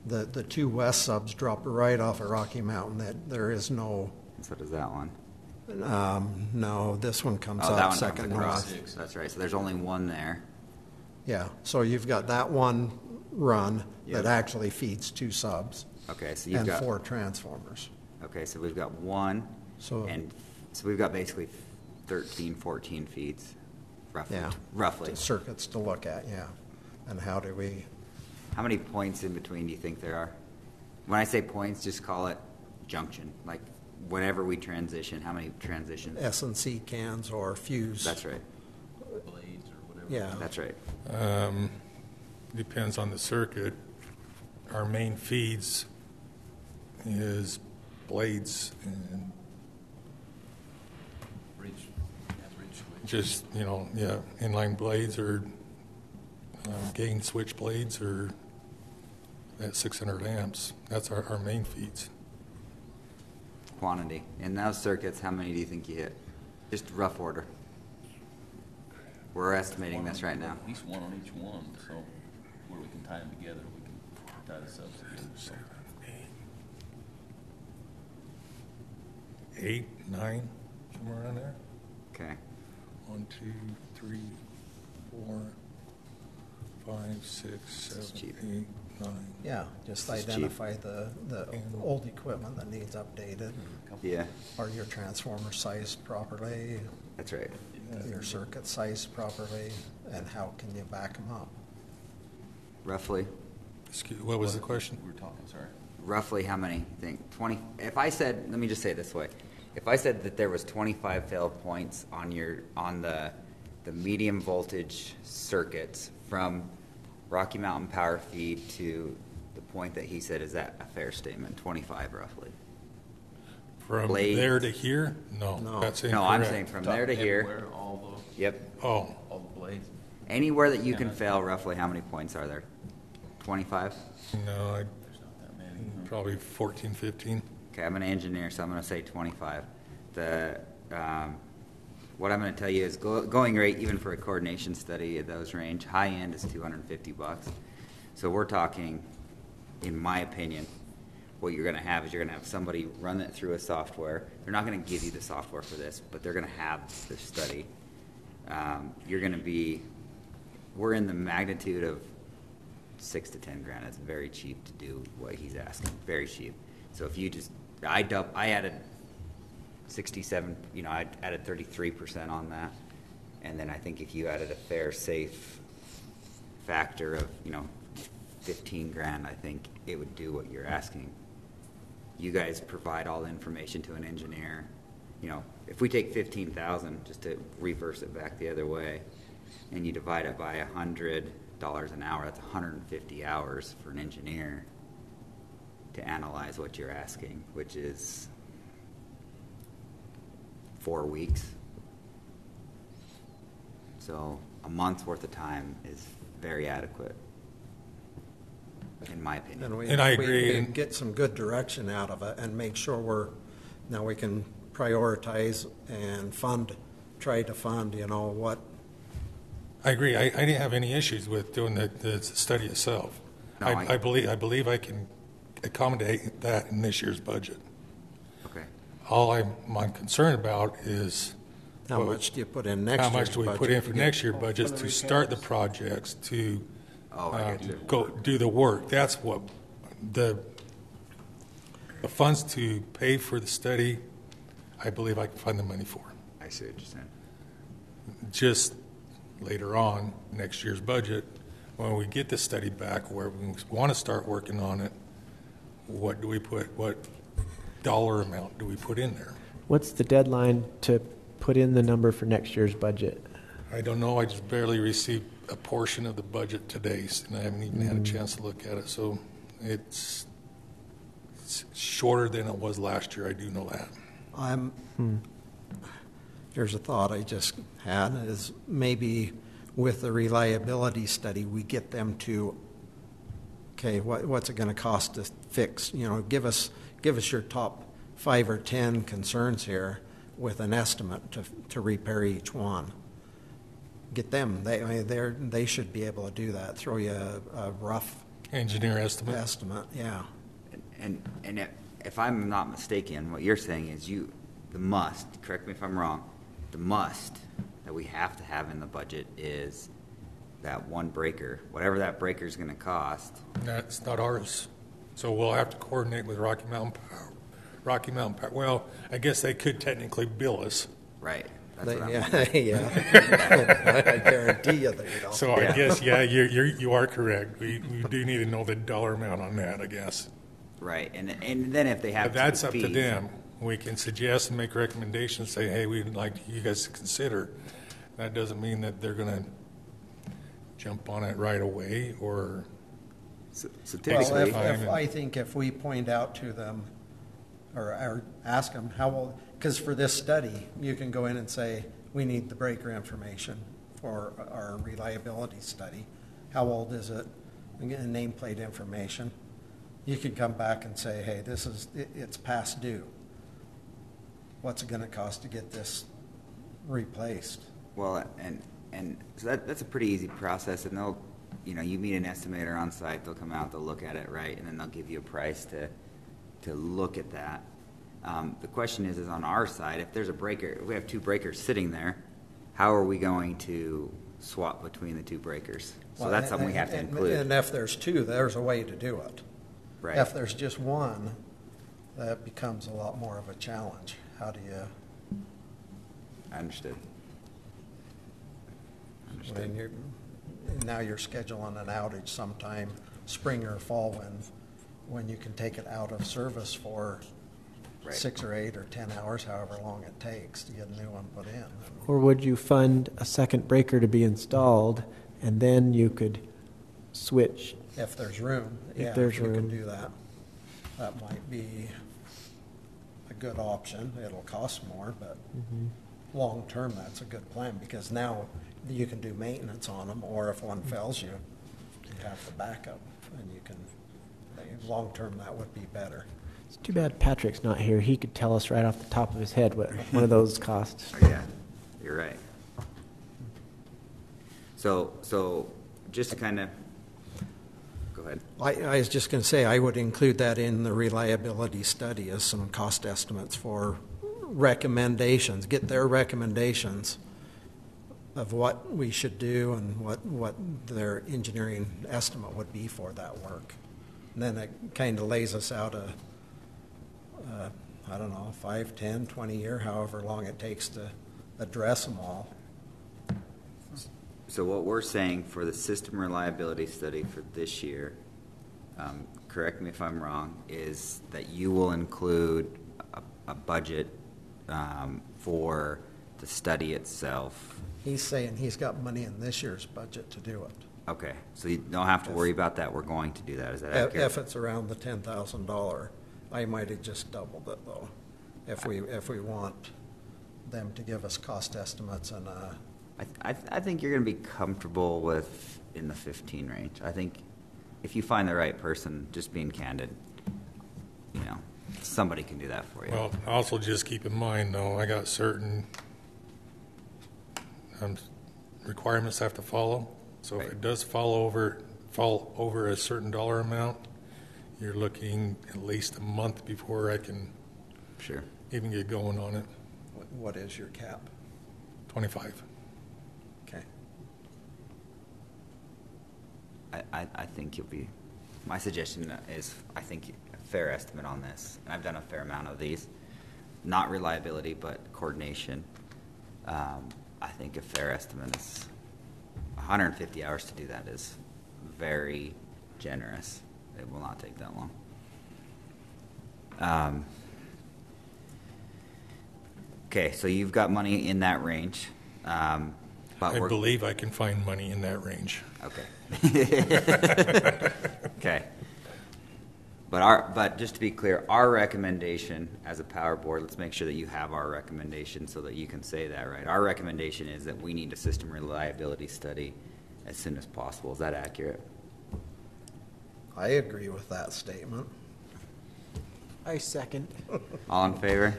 [SPEAKER 6] The two west subs drop right off of Rocky Mountain. There is no.
[SPEAKER 1] And so does that one.
[SPEAKER 6] No, this one comes
[SPEAKER 1] that
[SPEAKER 6] up
[SPEAKER 1] one
[SPEAKER 6] second
[SPEAKER 1] comes across.
[SPEAKER 6] north.
[SPEAKER 1] That's right. So there's only one there.
[SPEAKER 6] Yeah, so you've got that one run
[SPEAKER 1] Yep.
[SPEAKER 6] that actually feeds 2 subs
[SPEAKER 1] Okay, so you've
[SPEAKER 6] and
[SPEAKER 1] got
[SPEAKER 6] 4 transformers.
[SPEAKER 1] Okay, so we've got one,
[SPEAKER 6] So-
[SPEAKER 1] and so we've got basically 13, 14 feeds, roughly.
[SPEAKER 6] Yeah,
[SPEAKER 1] Roughly.
[SPEAKER 6] circuits to look at, yeah. And how do we?
[SPEAKER 1] How many points in between do you think there are? When I say points, just call it junction. Like whenever we transition, how many transitions?
[SPEAKER 6] S&C cans or fuse.
[SPEAKER 1] That's right.
[SPEAKER 3] Blades or whatever.
[SPEAKER 6] Yeah.
[SPEAKER 1] That's right.
[SPEAKER 4] Depends on the circuit. Our main feeds is blades and
[SPEAKER 3] Bridge switch.
[SPEAKER 4] just, inline blades or gain switch blades or at 600 amps. That's our main feeds.
[SPEAKER 1] Quantity. In those circuits, how many do you think you hit? Just rough order. We're estimating this right now.
[SPEAKER 3] At least one on each one, so where we can tie them together, we can tie the subs together. So
[SPEAKER 4] 8, 9, somewhere around there.
[SPEAKER 1] Okay.
[SPEAKER 4] 1, 2, 3, 4, 5, 6,
[SPEAKER 1] This is
[SPEAKER 4] 7,
[SPEAKER 1] cheap.
[SPEAKER 4] 8, 9.
[SPEAKER 6] Yeah, just
[SPEAKER 1] This is cheap.
[SPEAKER 6] identify the old equipment that needs updated.
[SPEAKER 1] Yeah,
[SPEAKER 6] Are your transformer sized properly?
[SPEAKER 1] that's right.
[SPEAKER 6] Your circuit sized properly? And how can you back them up?
[SPEAKER 1] Roughly.
[SPEAKER 4] What was the question?
[SPEAKER 3] we were talking, sorry.
[SPEAKER 1] Roughly how many? You think 20? If I said, let me just say it this way: if I said that there was 25 failed points on the medium voltage circuits from Rocky Mountain Power Feed to the point that he said, is that a fair statement? 25 roughly.
[SPEAKER 4] From
[SPEAKER 1] Blades.
[SPEAKER 4] there to here? No.
[SPEAKER 6] No.
[SPEAKER 4] That's
[SPEAKER 1] No,
[SPEAKER 4] incorrect.
[SPEAKER 1] I'm saying from there to here.
[SPEAKER 3] Everywhere, all
[SPEAKER 1] Yep.
[SPEAKER 4] Oh,
[SPEAKER 3] the blades.
[SPEAKER 1] Anywhere that you can
[SPEAKER 3] Yeah.
[SPEAKER 1] fail, roughly how many points are there? 25?
[SPEAKER 4] no,
[SPEAKER 3] There's not that many.
[SPEAKER 4] probably 14, 15.
[SPEAKER 1] Okay, I'm an engineer, so I'm going to say 25. What I'm going to tell you is going rate, even for a coordination study at those range, high end is $250. So we're talking, in my opinion, what you're going to have is you're going to have somebody run it through a software. They're not going to give you the software for this, but they're going to have this study. You're going to be, we're in the magnitude of 6 to 10 grand. It's very cheap to do what he's asking, very cheap. So if you just, I added 67, I added 33% on that. And then I think if you added a fair, safe factor of, 15 grand, I think it would do what you're asking. You guys provide all the information to an engineer. If we take 15,000, just to reverse it back the other way, and you divide it by $100 an hour, that's 150 hours for an engineer to analyze what you're asking, which is 4 weeks. So a month's worth of time is very adequate, in my opinion.
[SPEAKER 4] And I agree.
[SPEAKER 7] We can get some good direction out of it and make sure we can prioritize and try to fund, what.
[SPEAKER 4] I agree. I didn't have any issues with doing the study itself.
[SPEAKER 1] No,
[SPEAKER 4] I believe I can accommodate that in this year's budget.
[SPEAKER 1] Okay.
[SPEAKER 4] All I'm concerned about is
[SPEAKER 7] How much do you put in next year's
[SPEAKER 4] how much do we
[SPEAKER 7] budget
[SPEAKER 4] put in for
[SPEAKER 7] to
[SPEAKER 4] next
[SPEAKER 7] get-
[SPEAKER 4] year's budget to start the projects, to
[SPEAKER 1] I get you.
[SPEAKER 4] go do the work. That's what the funds to pay for the study, I believe I can find the money for.
[SPEAKER 1] I see what you're saying.
[SPEAKER 4] Just later on, next year's budget, when we get the study back, where we want to start working on it, what dollar amount do we put in there?
[SPEAKER 2] What's the deadline to put in the number for next year's budget?
[SPEAKER 4] I don't know. I just barely received a portion of the budget today, and I haven't even had a chance to look at it. So it's shorter than it was last year. I do know that.
[SPEAKER 7] Here's a thought I just had, is maybe with the reliability study, we get them to, okay, what's it going to cost to fix? Give us your top 5 or 10 concerns here with an estimate to repair each one. Get them. They should be able to do that. Throw you a rough
[SPEAKER 4] Engineer estimate.
[SPEAKER 7] yeah.
[SPEAKER 1] And if I'm not mistaken, what you're saying is the must, correct me if I'm wrong, the must that we have to have in the budget is that one breaker, whatever that breaker is going to cost.
[SPEAKER 4] That's not ours. So we'll have to coordinate with Rocky Mountain Power. Well, I guess they could technically bill us.
[SPEAKER 1] Right. That's what
[SPEAKER 7] Yeah. I guarantee you they don't.
[SPEAKER 4] So I guess, you are correct. We do need to know the dollar amount on that, I guess.
[SPEAKER 1] Right. And then if they have
[SPEAKER 4] But that's up to
[SPEAKER 1] fees,
[SPEAKER 4] them. We can suggest and make recommendations, say, hey, we'd like you guys to consider. That doesn't mean that they're going to jump on it right away or.
[SPEAKER 1] So
[SPEAKER 7] Well,
[SPEAKER 1] typically,
[SPEAKER 7] I think if we point out to them or ask them because for this study, you can go in and say, we need the breaker information for our reliability study. How old is it? And get nameplate information. You can come back and say, hey, it's past due. What's it going to cost to get this replaced?
[SPEAKER 1] well, and so that's a pretty easy process, and they'll, you meet an estimator on site, they'll come out, they'll look at it, right, and then they'll give you a price to look at that. The question is on our side, if there's a breaker, if we have 2 breakers sitting there, how are we going to swap between the 2 breakers? So that's something we have to include.
[SPEAKER 7] And if there's 2, there's a way to do it.
[SPEAKER 1] Right.
[SPEAKER 7] If there's just one, that becomes a lot more of a challenge. How do you?
[SPEAKER 1] I understood.
[SPEAKER 7] Now you're scheduling an outage sometime spring or fall when you can take it out of service for
[SPEAKER 1] Right.
[SPEAKER 7] 6 or 8 or 10 hours, however long it takes to get a new one put in.
[SPEAKER 2] Or would you fund a second breaker to be installed, and then you could switch?
[SPEAKER 7] If there's room,
[SPEAKER 2] If there's
[SPEAKER 7] you
[SPEAKER 2] room.
[SPEAKER 7] can do that. That might be a good option. It'll cost more, but long term, that's a good plan because now you can do maintenance on them, or if one fails you have the backup, and you can. Long term, that would be better.
[SPEAKER 2] It's too bad Patrick's not here. He could tell us right off the top of his head what one of those costs.
[SPEAKER 1] Oh, yeah, you're right. So just to kind of, go ahead.
[SPEAKER 6] I was just going to say, I would include that in the reliability study as some cost estimates for recommendations, get their recommendations of what we should do and what their engineering estimate would be for that work. And then it kind of lays us out I don't know, 5, 10, 20 year, however long it takes to address them all.
[SPEAKER 1] So what we're saying for the system reliability study for this year, correct me if I'm wrong, is that you will include a budget for the study itself.
[SPEAKER 6] He's saying he's got money in this year's budget to do it.
[SPEAKER 1] Okay, so you don't have to worry about that. We're going to do that. Is that accurate?
[SPEAKER 6] If it's around the $10,000, I might have just doubled it though. If we want them to give us cost estimates and
[SPEAKER 1] I think you're going to be comfortable with in the 15 range. I think if you find the right person, just being candid, somebody can do that for you.
[SPEAKER 4] Well, also just keep in mind, though, I got certain requirements I have to follow. So
[SPEAKER 1] Right.
[SPEAKER 4] if it does fall over a certain dollar amount, you're looking at least a month before I can
[SPEAKER 1] Sure.
[SPEAKER 4] even get going on it.
[SPEAKER 6] what is your cap?
[SPEAKER 4] 25.
[SPEAKER 6] Okay.
[SPEAKER 1] I think you'll be, my suggestion is, I think a fair estimate on this, and I've done a fair amount of these, not reliability, but coordination. I think a fair estimate is 150 hours to do that is very generous. It will not take that long. Okay, so you've got money in that range. But
[SPEAKER 4] I believe I can find money in that range.
[SPEAKER 1] Okay. Okay. But just to be clear, our recommendation as a power board, let's make sure that you have our recommendation so that you can say that, right? Our recommendation is that we need a system reliability study as soon as possible. Is that accurate?
[SPEAKER 6] I agree with that statement.
[SPEAKER 2] I second.
[SPEAKER 1] All in favor?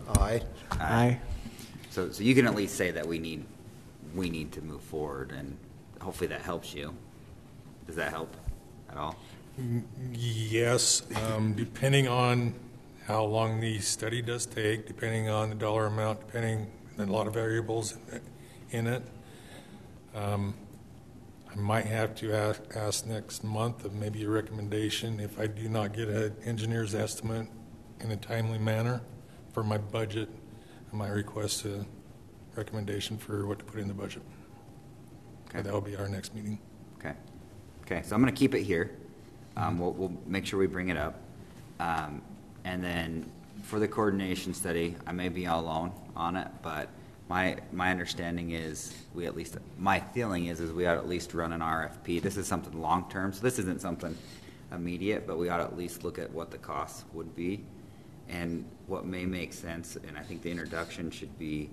[SPEAKER 6] Aye.
[SPEAKER 2] Aye.
[SPEAKER 1] So you can at least say that we need to move forward, and hopefully that helps you. Does that help at all?
[SPEAKER 4] Yes, depending on how long the study does take, depending on the dollar amount, depending on a lot of variables in it. I might have to ask next month of maybe a recommendation if I do not get an engineer's estimate in a timely manner for my budget. I might request a recommendation for what to put in the budget.
[SPEAKER 1] Okay.
[SPEAKER 4] That will be our next meeting.
[SPEAKER 1] Okay. Okay, so I'm going to keep it here. We'll make sure we bring it up. And then for the coordination study, I may be all alone on it, but my understanding is my feeling is we ought to at least run an RFP. This is something long-term, so this isn't something immediate, but we ought to at least look at what the costs would be and what may make sense. And I think the introduction should be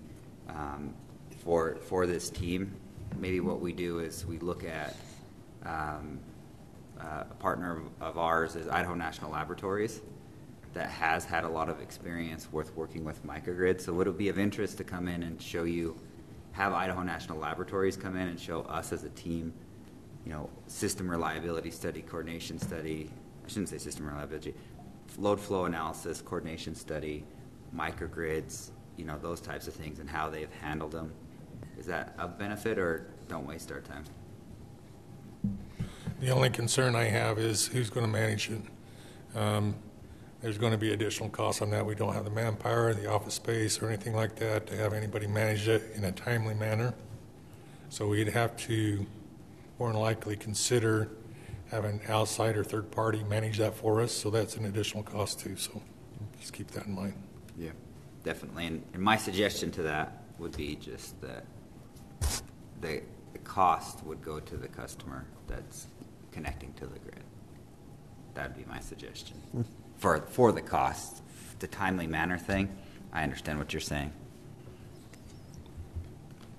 [SPEAKER 1] for this team. Maybe what we do is we look at a partner of ours is Idaho National Laboratories that has had a lot of experience with working with microgrids. So would it be of interest to come in and have Idaho National Laboratories come in and show us as a team, system reliability study, coordination study, I shouldn't say system reliability, load flow analysis, coordination study, microgrids, those types of things and how they've handled them. Is that of benefit, or don't waste our time?
[SPEAKER 4] The only concern I have is who's going to manage it. There's going to be additional costs on that. We don't have the manpower, the office space, or anything like that to have anybody manage it in a timely manner. So we'd have to more than likely consider having an outside or third party manage that for us. So that's an additional cost too. So just keep that in mind.
[SPEAKER 1] Yeah, definitely. And my suggestion to that would be just that the cost would go to the customer that's connecting to the grid. That'd be my suggestion. For the cost, the timely manner thing, I understand what you're saying.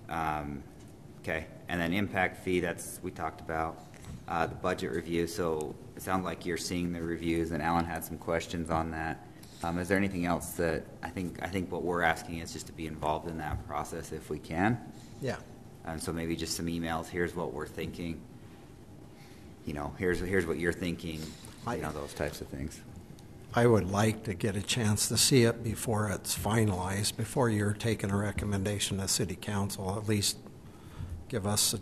[SPEAKER 1] Okay, and then impact fee, we talked about. the budget review. So it sounds like you're seeing the reviews, and Alan had some questions on that. Is there anything else that I think what we're asking is just to be involved in that process if we can?
[SPEAKER 6] Yeah.
[SPEAKER 1] And so maybe just some emails. Here's what we're thinking. Here's what you're thinking. Those types of things.
[SPEAKER 6] I would like to get a chance to see it before it's finalized, before you're taking a recommendation to City Council. At least give us a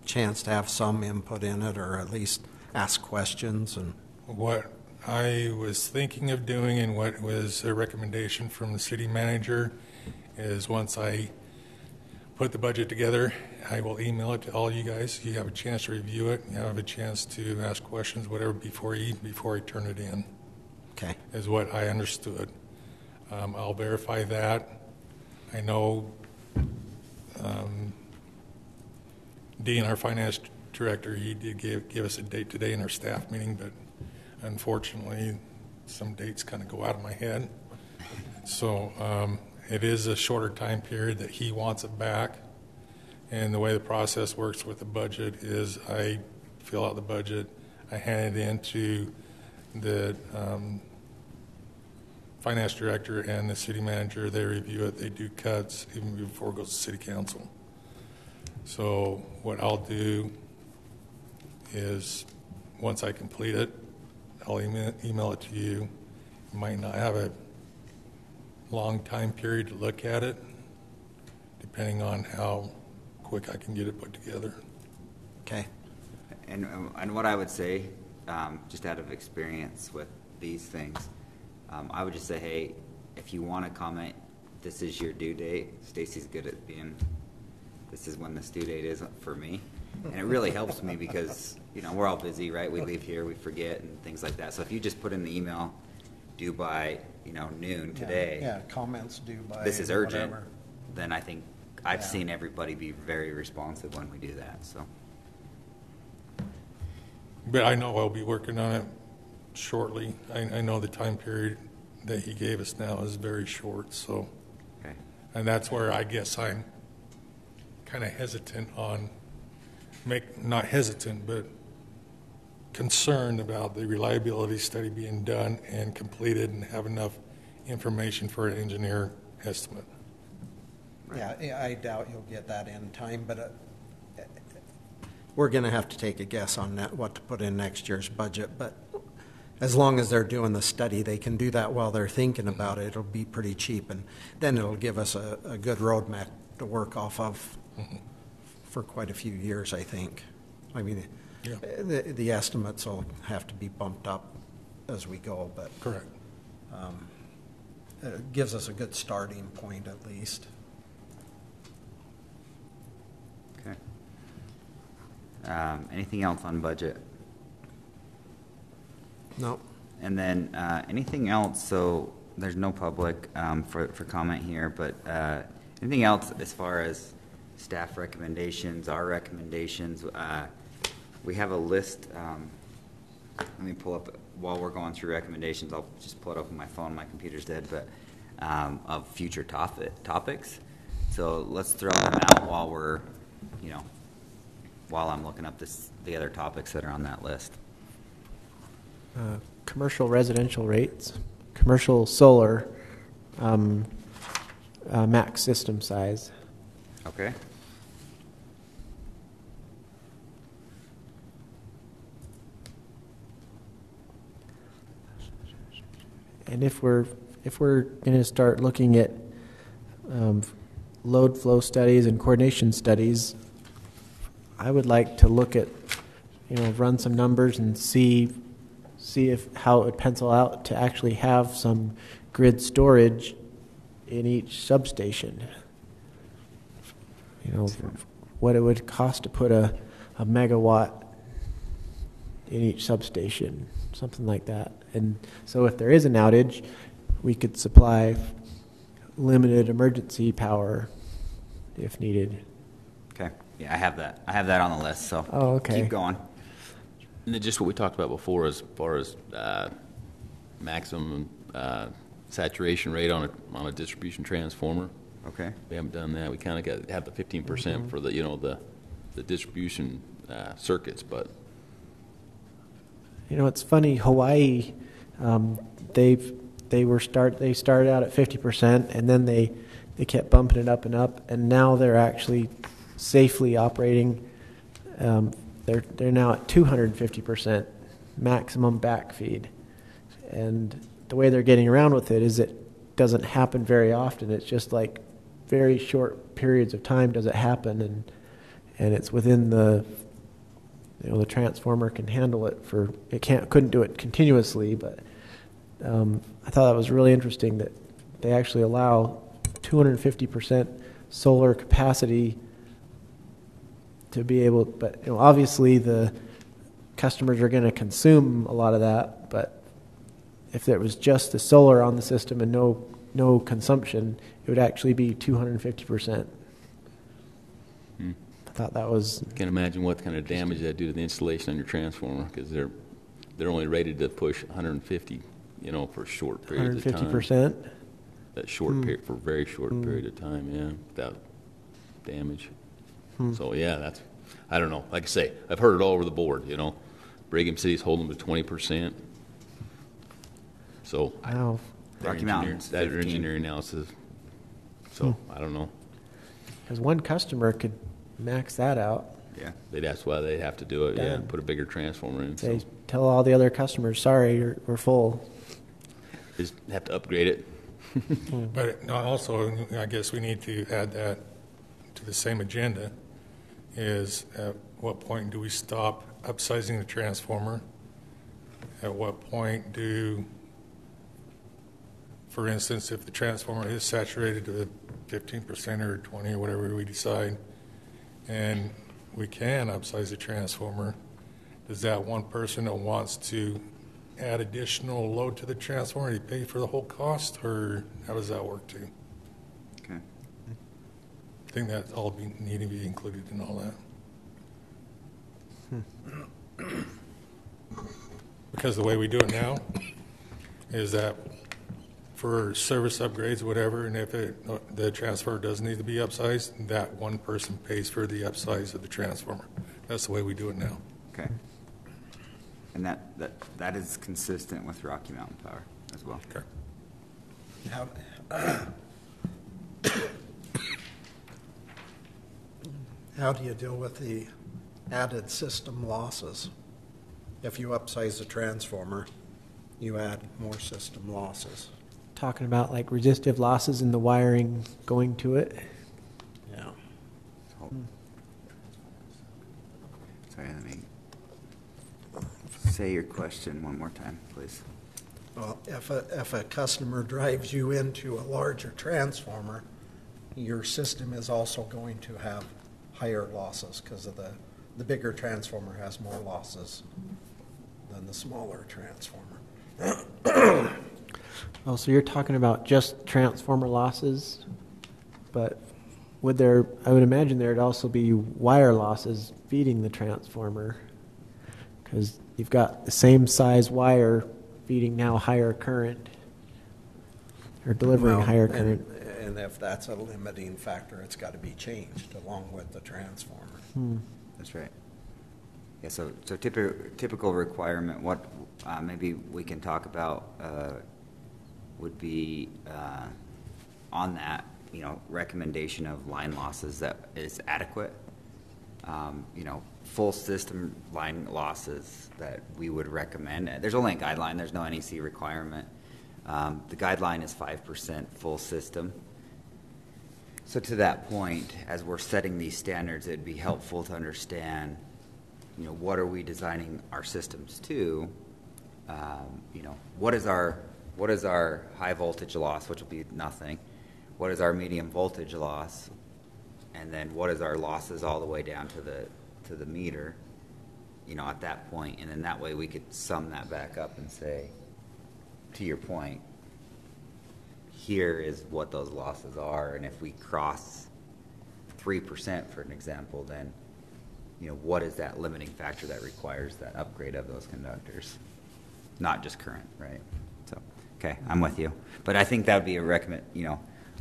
[SPEAKER 6] chance to have some input in it, or at least ask questions. And
[SPEAKER 4] What I was thinking of doing, and what was a recommendation from the city manager, is once I put the budget together, I will email it to all you guys. You have a chance to review it. You have a chance to ask questions, whatever, before I turn it in.
[SPEAKER 6] okay.
[SPEAKER 4] Is what I understood. I'll verify that. I know Dean, our finance director, he did give us a date today in our staff meeting, but unfortunately, some dates kind of go out of my head. So it is a shorter time period that he wants it back. And the way the process works with the budget is I fill out the budget, I hand it in to the finance director and the city manager. They review it, they do cuts even before it goes to city council. So what I'll do is, once I complete it, I'll email it to you. You might not have a long time period to look at it, depending on how quick I can get it put together.
[SPEAKER 6] Okay.
[SPEAKER 1] And what I would say, just out of experience with these things, I would just say, hey, if you want to comment, this is your due date. Stacy's good at being, this is when this due date is for me. And it really helps me because, we're all busy, right? We leave here, we forget and things like that. So if you just put in the email, due by, noon today.
[SPEAKER 6] Yeah, comments due by
[SPEAKER 1] this is urgent,
[SPEAKER 6] whatever.
[SPEAKER 1] then I think I've seen everybody be very responsive when we do that. So,
[SPEAKER 4] But I know I'll be working on it shortly. I know the time period that he gave us now is very short, so.
[SPEAKER 1] okay.
[SPEAKER 4] And that's where I guess I'm kind of hesitant on, not hesitant, but concerned about the reliability study being done and completed and have enough information for an engineer estimate.
[SPEAKER 6] Yeah, I doubt you'll get that in time, but we're going to have to take a guess on that, what to put in next year's budget. But as long as they're doing the study, they can do that while they're thinking about it. It'll be pretty cheap, and then it'll give us a good roadmap to work off of for quite a few years, I think. I mean,
[SPEAKER 4] Yeah.
[SPEAKER 6] the estimates will have to be bumped up as we go, but
[SPEAKER 4] Correct.
[SPEAKER 6] it gives us a good starting point at least.
[SPEAKER 1] Okay. Anything else on budget?
[SPEAKER 6] No.
[SPEAKER 1] And then anything else? So there's no public for comment here, but anything else as far as staff recommendations, our recommendations? We have a list. Let me pull up while we're going through recommendations. I'll just pull it up on my phone. My computer's dead, but of future topics. So let's throw them out while we're, while I'm looking up the other topics that are on that list.
[SPEAKER 2] Commercial residential rates, commercial solar, max system size.
[SPEAKER 1] Okay.
[SPEAKER 2] And if we're going to start looking at load flow studies and coordination studies, I would like to look at, run some numbers and see if how it would pencil out to actually have some grid storage in each substation. What it would cost to put a megawatt in each substation, something like that. And so if there is an outage, we could supply limited emergency power if needed.
[SPEAKER 1] Okay. Yeah, I have that. I have that on the list. So
[SPEAKER 2] Oh, okay.
[SPEAKER 1] keep going.
[SPEAKER 3] And then just what we talked about before as far as maximum saturation rate on a distribution transformer.
[SPEAKER 1] Okay.
[SPEAKER 3] We haven't done that. We kind of have the 15% for the the distribution circuits, but
[SPEAKER 2] You know, it's funny. Hawaii, they started out at 50%, and then they kept bumping it up and up, and now they're actually safely operating. They're now at 250% maximum backfeed, and the way they're getting around with it is it doesn't happen very often. It's just like very short periods of time does it happen, and it's within the transformer can handle it couldn't do it continuously, but I thought that was really interesting that they actually allow 250% solar capacity to be able, but obviously the customers are going to consume a lot of that, but if there was just the solar on the system and no consumption, it would actually be 250%. I thought that was...
[SPEAKER 3] I can't imagine what kind of damage that do to the insulation on your transformer, because they're only rated to push 150, for short periods of time.
[SPEAKER 2] 150%?
[SPEAKER 3] That short period, for a very short period of time, yeah, without damage. So yeah, I don't know. Like I say, I've heard it all over the board. Brigham City's holding them to 20%. So
[SPEAKER 2] Wow.
[SPEAKER 1] Rocky Mountain's
[SPEAKER 3] that
[SPEAKER 1] 15.
[SPEAKER 3] engineering analysis. So I don't know.
[SPEAKER 2] Because one customer could max that out.
[SPEAKER 1] Yeah.
[SPEAKER 3] That's why they have to do it. Yeah,
[SPEAKER 2] Done.
[SPEAKER 3] put a bigger transformer in.
[SPEAKER 2] They
[SPEAKER 3] So
[SPEAKER 2] tell all the other customers, sorry, we're full.
[SPEAKER 3] just have to upgrade it.
[SPEAKER 4] But also, I guess we need to add that to the same agenda, is at what point do we stop upsizing the transformer? At what point for instance, if the transformer is saturated to 15% or 20 or whatever we decide, and we can upsize the transformer, does that one person that wants to add additional load to the transformer, they pay for the whole cost, or how does that work too?
[SPEAKER 1] Okay.
[SPEAKER 4] I think that all need to be included in all that. Because the way we do it now is that for service upgrades, whatever, and if the transformer does need to be upsized, that one person pays for the upsize of the transformer. That's the way we do it now.
[SPEAKER 1] Okay. And that is consistent with Rocky Mountain Power as well.
[SPEAKER 4] Okay.
[SPEAKER 7] How do you deal with the added system losses? If you upsize the transformer, you add more system losses.
[SPEAKER 2] Talking about like resistive losses in the wiring going to it.
[SPEAKER 7] Yeah.
[SPEAKER 1] Sorry, let me say your question one more time, please.
[SPEAKER 7] Well, if a customer drives you into a larger transformer, your system is also going to have higher losses because of the bigger transformer has more losses than the smaller transformer.
[SPEAKER 2] Oh, so you're talking about just transformer losses, but I would imagine there'd also be wire losses feeding the transformer, because you've got the same size wire feeding now higher current, or delivering higher current.
[SPEAKER 7] And if that's a limiting factor, it's got to be changed along with the transformer.
[SPEAKER 1] That's right. Yeah. So typical requirement. What maybe we can talk about would be on that. Recommendation of line losses that is adequate. Full system line losses that we would recommend. There's only a guideline. There's no NEC requirement. The guideline is 5% full system. So to that point, as we're setting these standards, it'd be helpful to understand, what are we designing our systems to? What is our high voltage loss, which will be nothing? What is our medium voltage loss? And then what is our losses all the way down to the meter, at that point? And then that way we could sum that back up and say, to your point, here is what those losses are, and if we cross 3%, for an example, then what is that limiting factor that requires that upgrade of those conductors? Not just current, right? So, okay, I'm with you. But I think that would be a recommend.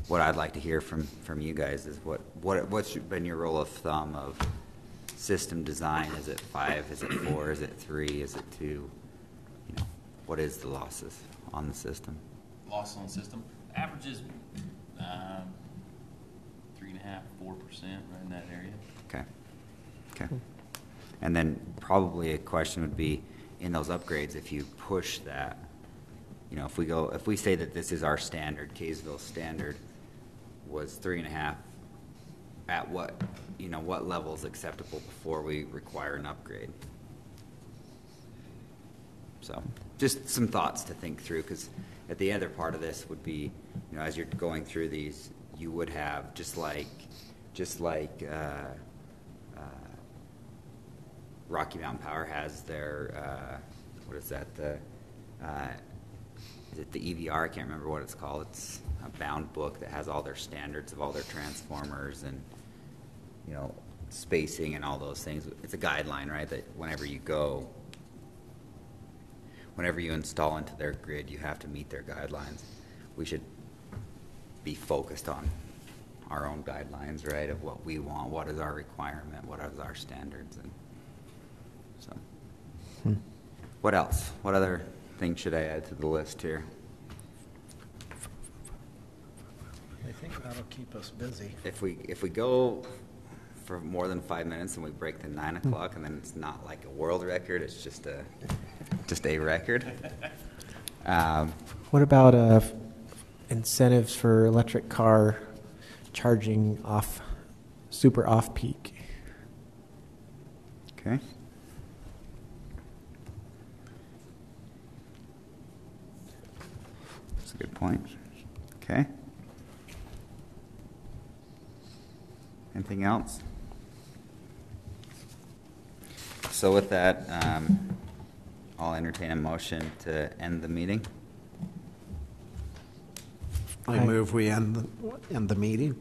[SPEAKER 1] What I'd like to hear from you guys is what's been your rule of thumb of system design? Is it 5? Is it 4? Is it 3? Is it 2? You know, what is the losses on the system?
[SPEAKER 3] Loss on the system averages 3.5%, 4%, right in that area.
[SPEAKER 1] Okay. Okay. And then probably a question would be, in those upgrades, if you push that, you know, if we say that this is our standard, Kaysville's standard was 3.5, at what level is acceptable before we require an upgrade? So just some thoughts to think through, because at the other part of this would be, you know, as you're going through these, you would have just like Rocky Mountain Power has their what is that, is it the EVR? I can't remember what it's called. It's a bound book that has all their standards of all their transformers and, you know, spacing and all those things. It's a guideline, right, that whenever you install into their grid, you have to meet their guidelines. We should be focused on our own guidelines, right, of what we want, what is our requirement, what are our standards. And so what else? What other things should I add to the list here?
[SPEAKER 7] I think that'll keep us busy.
[SPEAKER 1] If we go for more than 5 minutes and we break to 9 o'clock, and then it's not like a world record, it's just a record.
[SPEAKER 2] What about incentives for electric car charging super off-peak?
[SPEAKER 1] Okay. That's a good point. Okay. Anything else? So with that, I'll entertain a motion to end the meeting.
[SPEAKER 6] I move we end the meeting.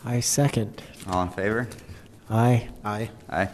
[SPEAKER 2] I second.
[SPEAKER 1] All in favor?
[SPEAKER 2] Aye.
[SPEAKER 6] Aye.
[SPEAKER 1] Aye.